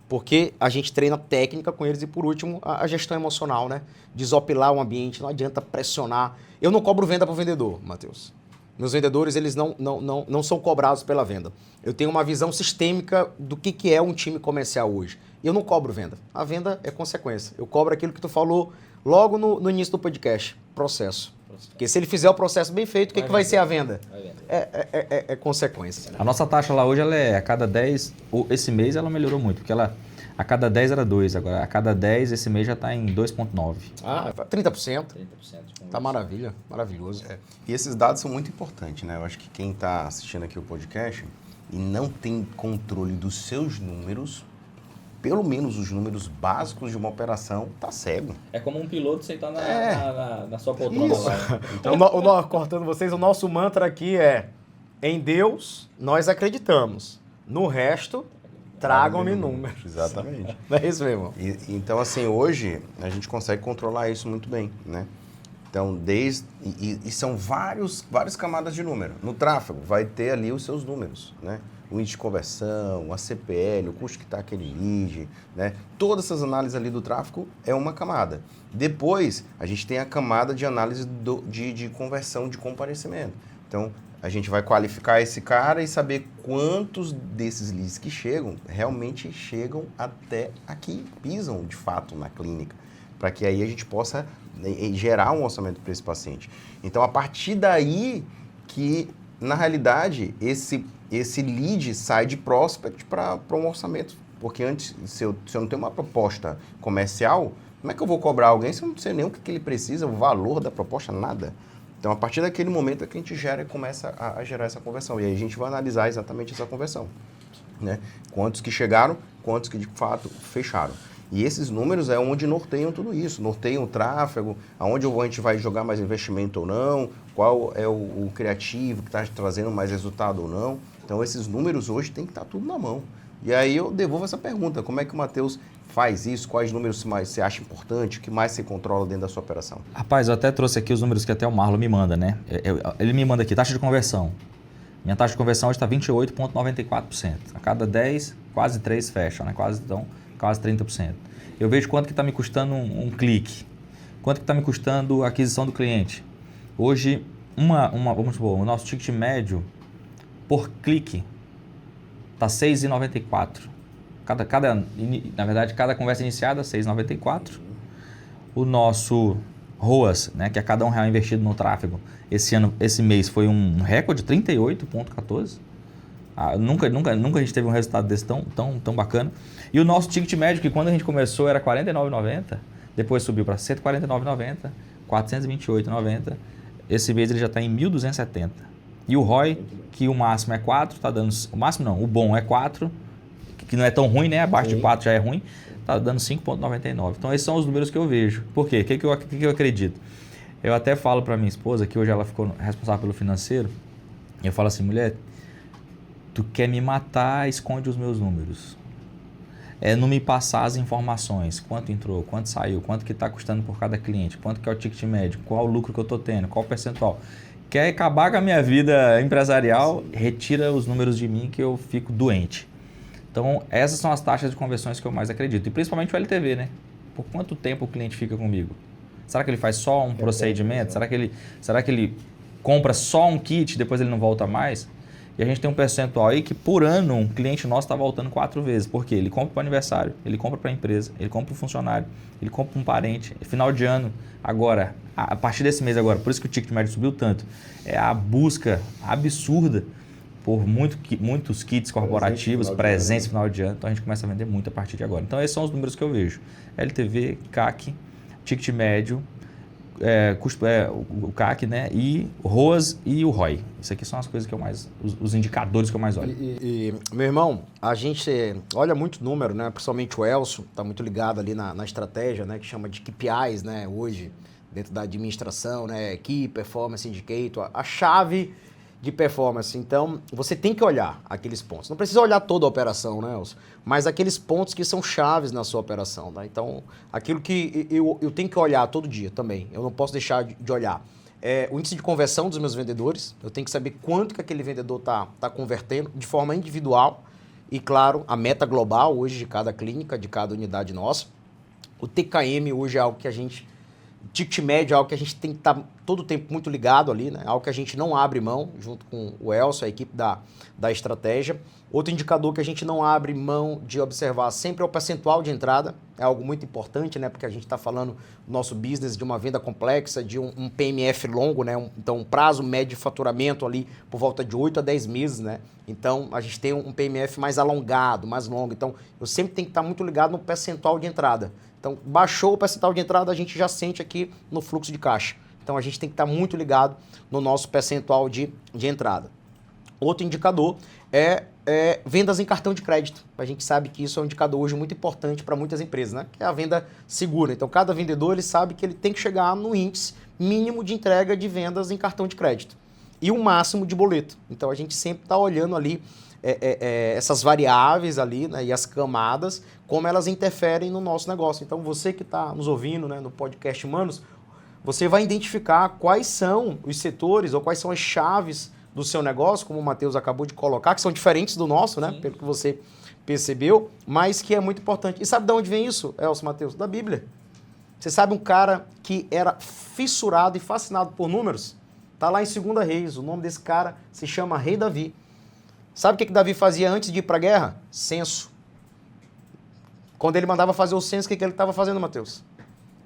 Porque a gente treina técnica com eles e, por último, a gestão emocional, né? Desopilar o ambiente, não adianta pressionar. Eu não cobro venda para o vendedor, Matheus. Meus vendedores, eles não são cobrados pela venda. Eu tenho uma visão sistêmica do que é um time comercial hoje. Eu não cobro venda. A venda é consequência. Eu cobro aquilo que tu falou logo no início do podcast, processo. Porque se ele fizer o processo bem feito, o que vai ser a venda? É consequência. Né? A nossa taxa lá hoje ela é a cada 10, esse mês ela melhorou muito, porque ela a cada 10 era 2, agora a cada 10 esse mês já está em 2,9. 30%. Tá maravilha, maravilhoso. E esses dados são muito importantes, né? Eu acho que quem está assistindo aqui o podcast e não tem controle dos seus números, pelo menos os números básicos de uma operação, tá cego. É como um piloto sentar na sua poltrona lá. Então, cortando vocês, o nosso mantra aqui é: em Deus nós acreditamos, no resto tragam-me números. Exatamente. Não é isso mesmo? Então, assim, hoje a gente consegue controlar isso muito bem, né? Então, e são várias camadas de número. No tráfego, vai ter ali os seus números, né? O índice de conversão, a CPL, o custo que está aquele lead, né? Todas essas análises ali do tráfego é uma camada. Depois, a gente tem a camada de análise de conversão de comparecimento. Então, a gente vai qualificar esse cara e saber quantos desses leads que chegam realmente chegam até aqui, pisam de fato na clínica, para que aí a gente possa gerar um orçamento para esse paciente. Então, a partir daí que, na realidade, esse lead sai de prospect para um orçamento. Porque antes, se eu não tenho uma proposta comercial, como é que eu vou cobrar alguém se eu não sei nem o que ele precisa, o valor da proposta, nada. Então, a partir daquele momento é que a gente começa a gerar essa conversão. E aí a gente vai analisar exatamente essa conversão, né? Quantos que chegaram, quantos que de fato fecharam. E esses números é onde norteiam tudo isso, norteiam o tráfego, aonde a gente vai jogar mais investimento ou não, qual é o criativo que está trazendo mais resultado ou não. Então, esses números hoje tem que estar tudo na mão. E aí eu devolvo essa pergunta: como é que o Matheus faz isso? Quais números mais você acha importante? O que mais você controla dentro da sua operação? Rapaz, eu até trouxe aqui os números que até o Marlon me manda, né? Ele me manda aqui, taxa de conversão. Minha taxa de conversão hoje está 28,94%. A cada 10, quase 3 fecham, né? Quase 30%. Eu vejo quanto que está me custando um clique. Quanto que está me custando a aquisição do cliente. Hoje, vamos supor, o nosso ticket médio por clique está 6,94. Na verdade, cada conversa iniciada, 6,94. O nosso ROAS, né, que é cada R$1 investido no tráfego, esse mês foi um recorde, 38,14. Nunca a gente teve um resultado desse tão bacana. E o nosso ticket médio, que quando a gente começou era R$ 49,90, depois subiu para R$ 149,90, R$ 428,90. Esse mês ele já está em 1.270. E o ROI, que o máximo é 4, está dando... O máximo não, o bom é 4, que não é tão ruim, né? Abaixo de 4 já é ruim, está dando 5,99. Então, esses são os números que eu vejo. Por quê? O que eu acredito? Eu até falo para minha esposa, que hoje ela ficou responsável pelo financeiro, e eu falo assim: mulher, tu quer me matar, esconde os meus números. Não me passar as informações, quanto entrou, quanto saiu, quanto que está custando por cada cliente, quanto que é o ticket médio, qual o lucro que eu estou tendo, qual o percentual. Quer acabar com a minha vida empresarial, retira os números de mim que eu fico doente. Então, essas são as taxas de conversões que eu mais acredito. E principalmente o LTV, né? Por quanto tempo o cliente fica comigo? Será que ele faz só um procedimento? Será que ele compra só um kit e depois ele não volta mais? E a gente tem um percentual aí que por ano um cliente nosso está voltando 4 vezes. Por quê? Ele compra para o aniversário, ele compra para a empresa, ele compra para o funcionário, ele compra para um parente. Final de ano, agora, a partir desse mês agora, por isso que o ticket médio subiu tanto, é a busca absurda por muitos kits corporativos, presentes no final de ano. Então a gente começa a vender muito a partir de agora. Então esses são os números que eu vejo. LTV, CAC, ticket médio, o CAC, né? E ROAS e o ROI. Isso aqui são as coisas que eu mais, os indicadores que eu mais olho. Meu irmão, a gente olha muito número, né? Principalmente o Elcio, tá muito ligado ali na estratégia, né? Que chama de KPIs, né? Hoje, dentro da administração, né? Key Performance Indicator, a chave de performance. Então, você tem que olhar aqueles pontos. Não precisa olhar toda a operação, né, Elcio? Mas aqueles pontos que são chaves na sua operação, tá? Então, aquilo que eu tenho que olhar todo dia também. Eu não posso deixar de olhar. O índice de conversão dos meus vendedores. Eu tenho que saber quanto que aquele vendedor tá convertendo de forma individual. E, claro, a meta global hoje de cada clínica, de cada unidade nossa. O TKM hoje é algo que a gente... Ticket médio é algo que a gente tem que estar todo o tempo muito ligado ali, né? Algo que a gente não abre mão, junto com o Elcio, a equipe da estratégia. Outro indicador que a gente não abre mão de observar sempre é o percentual de entrada. É algo muito importante, né? Porque a gente está falando do nosso business de uma venda complexa, de um PMF longo, né? Então, um prazo médio de faturamento ali por volta de 8 a 10 meses, né? Então, a gente tem um PMF mais alongado, mais longo. Então, eu sempre tenho que estar muito ligado no percentual de entrada. Então, baixou o percentual de entrada, a gente já sente aqui no fluxo de caixa. Então, a gente tem que estar muito ligado no nosso percentual de entrada. Outro indicador é vendas em cartão de crédito. A gente sabe que isso é um indicador hoje muito importante para muitas empresas, né? Que é a venda segura. Então, cada vendedor ele sabe que ele tem que chegar no índice mínimo de entrega de vendas em cartão de crédito. E o máximo de boleto. Então, a gente sempre está olhando ali essas variáveis ali, né, e as camadas, como elas interferem no nosso negócio. Então, você que está nos ouvindo, né, no podcast Manos, você vai identificar quais são os setores ou quais são as chaves do seu negócio, como o Matheus acabou de colocar, que são diferentes do nosso, né, pelo que você percebeu, mas que é muito importante. E sabe de onde vem isso, Elcio, Matheus? Da Bíblia. Você sabe um cara que era fissurado e fascinado por números? Está lá em 2 Reis. O nome desse cara se chama Rei Davi. Sabe o que Davi fazia antes de ir para a guerra? Censo. Quando ele mandava fazer o censo, o que ele estava fazendo, Matheus?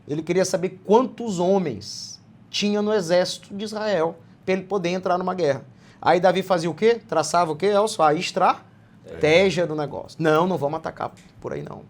Ele queria saber quantos homens tinha no exército de Israel para ele poder entrar numa guerra. Aí Davi fazia o quê? Traçava o quê, Elcio? A estratégia do negócio. Não vamos atacar por aí não.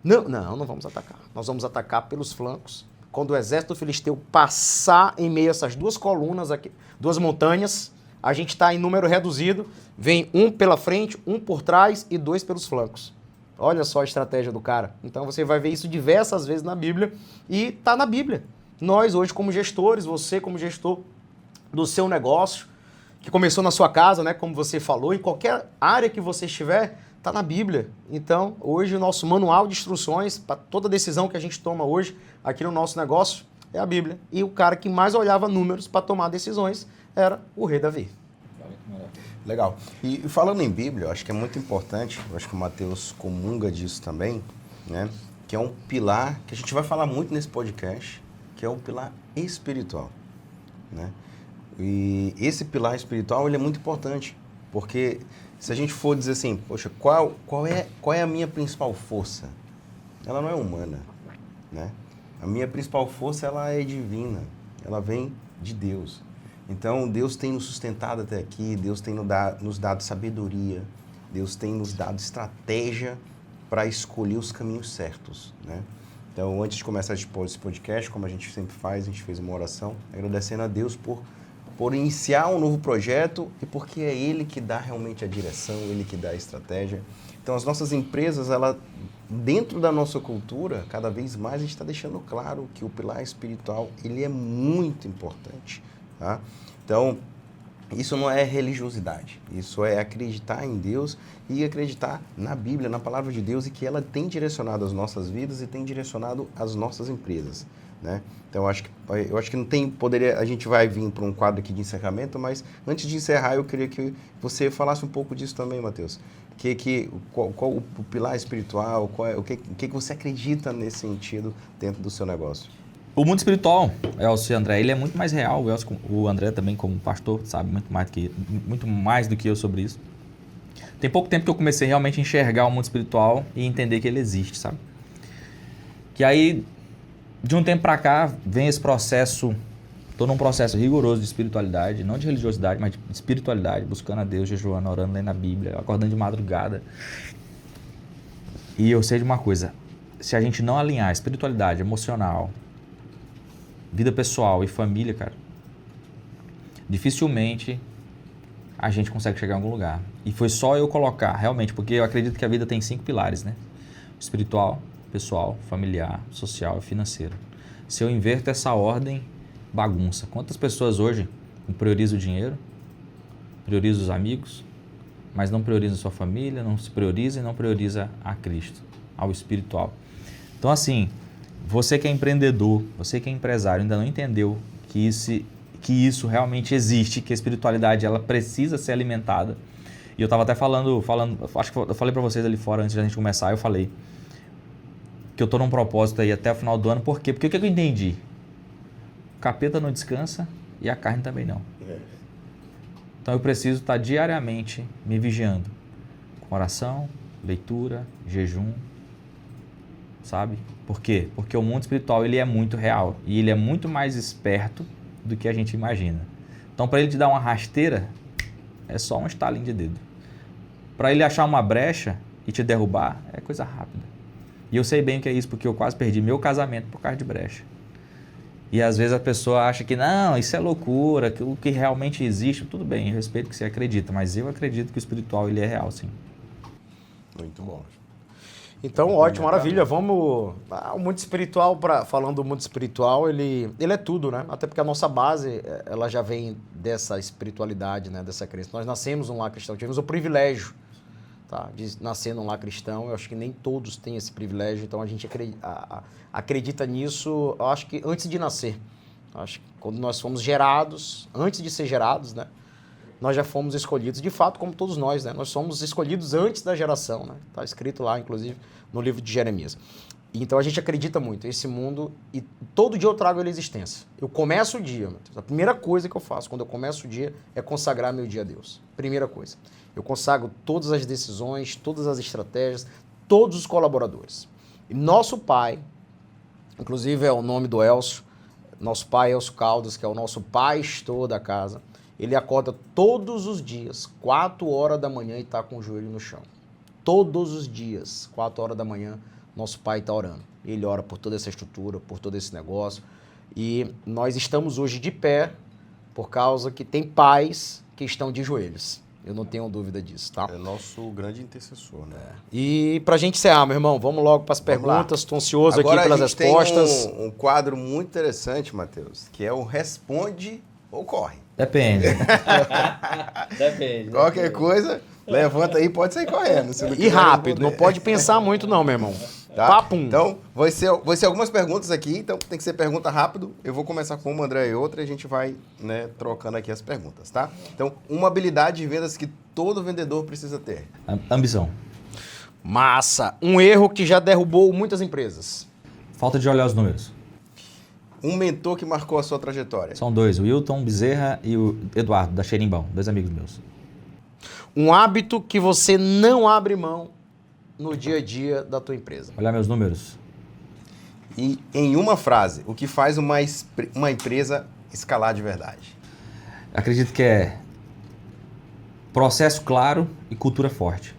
Não vamos atacar. Nós vamos atacar pelos flancos. Quando o exército filisteu passar em meio a essas 2 colunas aqui, 2 montanhas, a gente está em número reduzido, vem um pela frente, um por trás e 2 pelos flancos. Olha só a estratégia do cara. Então você vai ver isso diversas vezes na Bíblia e está na Bíblia. Nós hoje como gestores, você como gestor do seu negócio, que começou na sua casa, né, como você falou, em qualquer área que você estiver, está na Bíblia. Então hoje o nosso manual de instruções para toda decisão que a gente toma hoje aqui no nosso negócio é a Bíblia. E o cara que mais olhava números para tomar decisões era o Rei Davi. Legal. E falando em Bíblia, eu acho que é muito importante, eu acho que o Matheus comunga disso também, né? Que é um pilar que a gente vai falar muito nesse podcast, que é o pilar espiritual, né? E esse pilar espiritual, ele é muito importante, porque se a gente for dizer assim, poxa, qual é a minha principal força? Ela não é humana, né? A minha principal força, ela é divina, ela vem de Deus. Então, Deus tem nos sustentado até aqui, Deus tem nos dado sabedoria, Deus tem nos dado estratégia para escolher os caminhos certos, né? Então, antes de começar esse podcast, como a gente sempre faz, a gente fez uma oração, agradecendo a Deus por iniciar um novo projeto e porque é Ele que dá realmente a direção, Ele que dá a estratégia. Então, as nossas empresas, dentro da nossa cultura, cada vez mais a gente está deixando claro que o pilar espiritual, ele é muito importante. Tá? Então, isso não é religiosidade, isso é acreditar em Deus e acreditar na Bíblia, na palavra de Deus, e que ela tem direcionado as nossas vidas e tem direcionado as nossas empresas, né? Então, eu acho que não tem, a gente vai vir para um quadro aqui de encerramento, mas antes de encerrar, eu queria que você falasse um pouco disso também, Matheus. Qual o pilar espiritual, o que você acredita nesse sentido dentro do seu negócio? O mundo espiritual, Elcio e André, ele é muito mais real. O André também, como pastor, sabe muito mais do que eu sobre isso. Tem pouco tempo que eu comecei realmente a enxergar o mundo espiritual e entender que ele existe, sabe? Que aí, de um tempo pra cá, vem esse processo, estou num processo rigoroso de espiritualidade, não de religiosidade, mas de espiritualidade, buscando a Deus, jejuando, orando, lendo a Bíblia, acordando de madrugada. E eu sei de uma coisa, se a gente não alinhar espiritualidade emocional vida pessoal e família, cara, dificilmente a gente consegue chegar em algum lugar. E foi só eu colocar, realmente, porque eu acredito que a vida tem 5 pilares, né? Espiritual, pessoal, familiar, social e financeiro. Se eu inverto essa ordem, bagunça. Quantas pessoas hoje priorizam o dinheiro, priorizam os amigos, mas não priorizam sua família, não se prioriza e não prioriza a Cristo, ao espiritual. Então, assim, você que é empreendedor, você que é empresário, ainda não entendeu que isso realmente existe, que a espiritualidade ela precisa ser alimentada. E eu estava até falando, acho que eu falei para vocês ali fora, antes da gente começar, eu falei que eu estou num propósito aí até o final do ano. Por quê? Porque o que eu entendi? O capeta não descansa e a carne também não. Então eu preciso estar diariamente me vigiando. Com oração, leitura, jejum, sabe? Por quê? Porque o mundo espiritual ele é muito real e ele é muito mais esperto do que a gente imagina. Então para ele te dar uma rasteira, é só um estalinho de dedo. Para ele achar uma brecha e te derrubar, é coisa rápida. E eu sei bem o que é isso, porque eu quase perdi meu casamento por causa de brecha. E às vezes a pessoa acha que não, isso é loucura, que o que realmente existe, tudo bem, eu respeito que você acredita, mas eu acredito que o espiritual ele é real, sim. Muito bom. Então, ótimo, maravilha. Vamos... o mundo espiritual, falando do mundo espiritual, ele é tudo, né? Até porque a nossa base, ela já vem dessa espiritualidade, né? Dessa crença. Nós nascemos num lar cristão, tivemos o privilégio, tá, de nascer num lar cristão. Eu acho que nem todos têm esse privilégio, então a gente acredita nisso, eu acho que antes de nascer. Eu acho que quando nós fomos gerados, antes de ser gerados, né? Nós já fomos escolhidos, de fato, como todos nós, né? Nós somos escolhidos antes da geração, né? Está escrito lá, inclusive, no livro de Jeremias. Então a gente acredita muito esse mundo e todo dia eu trago ele à existência. Eu começo o dia, a primeira coisa que eu faço quando eu começo o dia é consagrar meu dia a Deus. Primeira coisa. Eu consagro todas as decisões, todas as estratégias, todos os colaboradores. E nosso pai, inclusive é o nome do Elcio, nosso pai Elcio Caldas, que é o nosso pastor da casa, ele acorda todos os dias, 4 horas da manhã e está com o joelho no chão. Todos os dias, 4 horas da manhã, nosso pai está orando. Ele ora por toda essa estrutura, por todo esse negócio. E nós estamos hoje de pé por causa que tem pais que estão de joelhos. Eu não tenho dúvida disso, tá? É nosso grande intercessor, né? E pra gente encerrar, meu irmão, vamos logo para as perguntas. Estou ansioso aqui pelas respostas. Tem um quadro muito interessante, Matheus, que é o Responde ou Corre. Depende. Depende. Qualquer coisa, levanta aí e pode sair correndo. Se não E quiser rápido, responder. não pode pensar muito não, meu irmão. Tá? Papum. Então, vai ser algumas perguntas aqui, então tem que ser pergunta rápido. Eu vou começar com uma, André, e outra, e a gente vai, né, trocando aqui as perguntas, tá? Então, uma habilidade de vendas que todo vendedor precisa ter. Ambição. Massa. Um erro que já derrubou muitas empresas. Falta de olhar os números. Um mentor que marcou a sua trajetória. São 2, o Wilton Bezerra e o Eduardo, da Xerimbão, 2 amigos meus. Um hábito que você não abre mão no dia a dia da tua empresa. Olhar meus números. E em uma frase, o que faz uma empresa escalar de verdade? Acredito que é processo claro e cultura forte.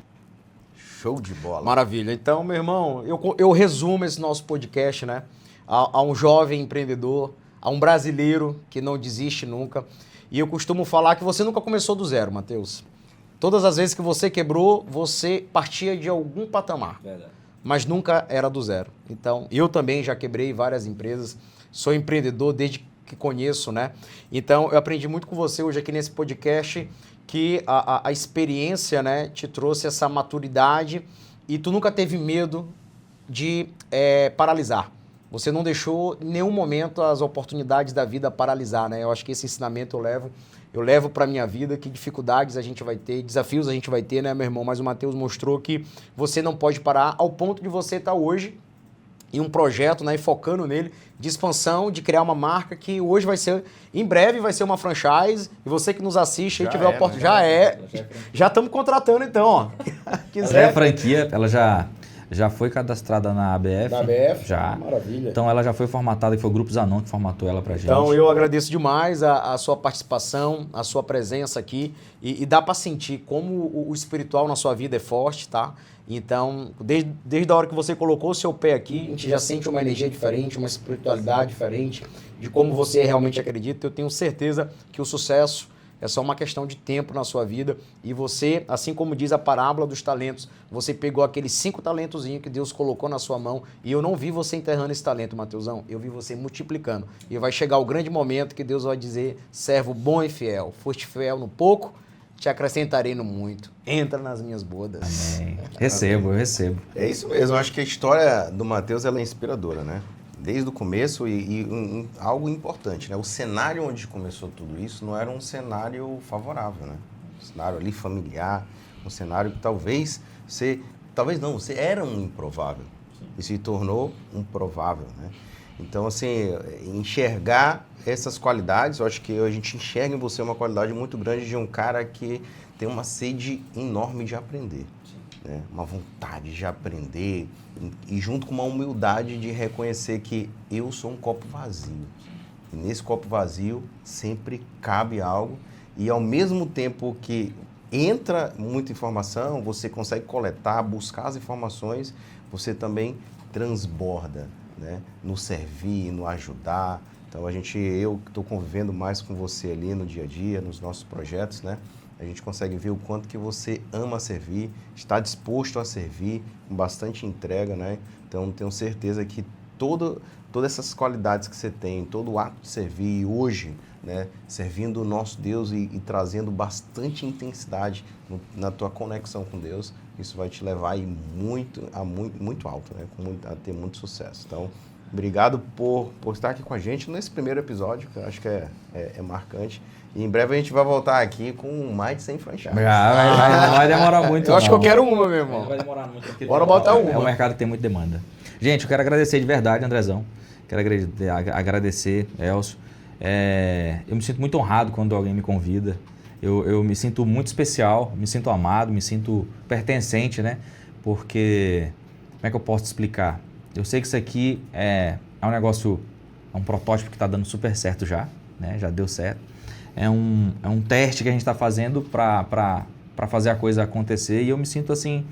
Show de bola. Maravilha. Então, meu irmão, eu resumo esse nosso podcast, né? A um jovem empreendedor, a um brasileiro que não desiste nunca. E eu costumo falar que você nunca começou do zero, Matheus. Todas as vezes que você quebrou, você partia de algum patamar. Verdade. Mas nunca era do zero. Então, eu também já quebrei várias empresas, sou empreendedor desde que conheço, né? Então, eu aprendi muito com você hoje aqui nesse podcast que a experiência, né, te trouxe essa maturidade e tu nunca teve medo de paralisar. Você não deixou em nenhum momento as oportunidades da vida paralisar, né? Eu acho que esse ensinamento eu levo para minha vida, que dificuldades a gente vai ter, desafios a gente vai ter, né, meu irmão? Mas o Matheus mostrou que você não pode parar ao ponto de você estar hoje em um projeto, né, e focando nele, de expansão, de criar uma marca que hoje vai ser, em breve vai ser uma franchise, e você que nos assiste aí tiver a oportunidade, já estamos contratando então, ó. Ela é franquia, ela já... Já foi cadastrada na ABF. Da ABF? Já. Maravilha. Então ela já foi formatada, que foi o Grupo Zanon que formatou ela pra gente. Então eu agradeço demais a sua participação, a sua presença aqui e dá para sentir como o espiritual na sua vida é forte, tá? Então, desde a hora que você colocou o seu pé aqui, a gente já sente uma energia diferente, uma espiritualidade diferente de como você realmente acredita. Eu tenho certeza que o sucesso é só uma questão de tempo na sua vida e você, assim como diz a parábola dos talentos, você pegou aqueles 5 talentozinhos que Deus colocou na sua mão e eu não vi você enterrando esse talento, Mateusão, eu vi você multiplicando. E vai chegar o grande momento que Deus vai dizer, servo bom e fiel, foste fiel no pouco, te acrescentarei no muito. Entra nas minhas bodas. Amém. Recebo, eu recebo. É isso mesmo, eu acho que a história do Mateus ela é inspiradora, né? Desde o começo algo importante, né? O cenário onde começou tudo isso não era um cenário favorável, né? Um cenário ali familiar, um cenário que talvez você era um improvável e se tornou um provável, né? Então, assim, enxergar essas qualidades, eu acho que a gente enxerga em você uma qualidade muito grande de um cara que tem uma sede enorme de aprender, né? Uma vontade de aprender e junto com uma humildade de reconhecer que eu sou um copo vazio. E nesse copo vazio sempre cabe algo e ao mesmo tempo que entra muita informação, você consegue coletar, buscar as informações, você também transborda, né? No servir, no ajudar. Então eu estou convivendo mais com você ali no dia a dia, nos nossos projetos, né? A gente consegue ver o quanto que você ama servir, está disposto a servir, com bastante entrega, né? Então, tenho certeza que todas essas qualidades que você tem, todo o ato de servir hoje, né? Servindo o nosso Deus e trazendo bastante intensidade na tua conexão com Deus, isso vai te levar aí muito alto, né? A ter muito sucesso. Então, obrigado por estar aqui com a gente nesse primeiro episódio, que eu acho que é marcante. E em breve a gente vai voltar aqui com mais de 100 franchises. Não vai demorar muito. Eu acho que eu quero uma, meu irmão. Não vai demorar muito. Bora botar uma. É um mercado que tem muita demanda. Gente, eu quero agradecer de verdade, Andrezão. Quero agradecer, Elcio. Eu me sinto muito honrado quando alguém me convida. Eu me sinto muito especial, me sinto amado, me sinto pertencente, né? Porque, como é que eu posso te explicar? Eu sei que isso aqui é um negócio, é um protótipo que está dando super certo já, né? Já deu certo. É um teste que a gente está fazendo para fazer a coisa acontecer e eu me sinto assim,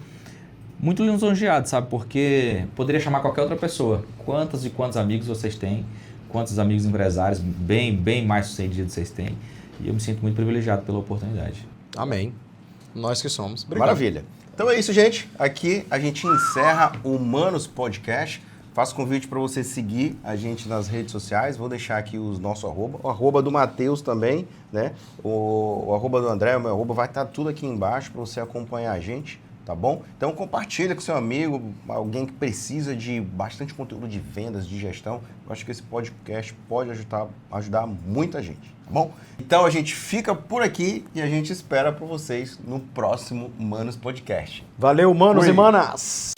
muito lisonjeado, sabe? Porque poderia chamar qualquer outra pessoa. Quantos e quantos amigos vocês têm? Quantos amigos empresários bem mais sucedidos vocês têm? E eu me sinto muito privilegiado pela oportunidade. Amém. Nós que somos. Obrigado. Maravilha. Então é isso, gente. Aqui a gente encerra o Humanos Podcast. Faço convite para você seguir a gente nas redes sociais. Vou deixar aqui os nossos arroba. O arroba do Mateus também, né? O arroba do André, o meu arroba, vai estar tudo aqui embaixo para você acompanhar a gente, tá bom? Então compartilha com seu amigo, alguém que precisa de bastante conteúdo de vendas, de gestão. Eu acho que esse podcast pode ajudar muita gente, tá bom? Então a gente fica por aqui e a gente espera por vocês no próximo Humanos Podcast. Valeu, manos e manas!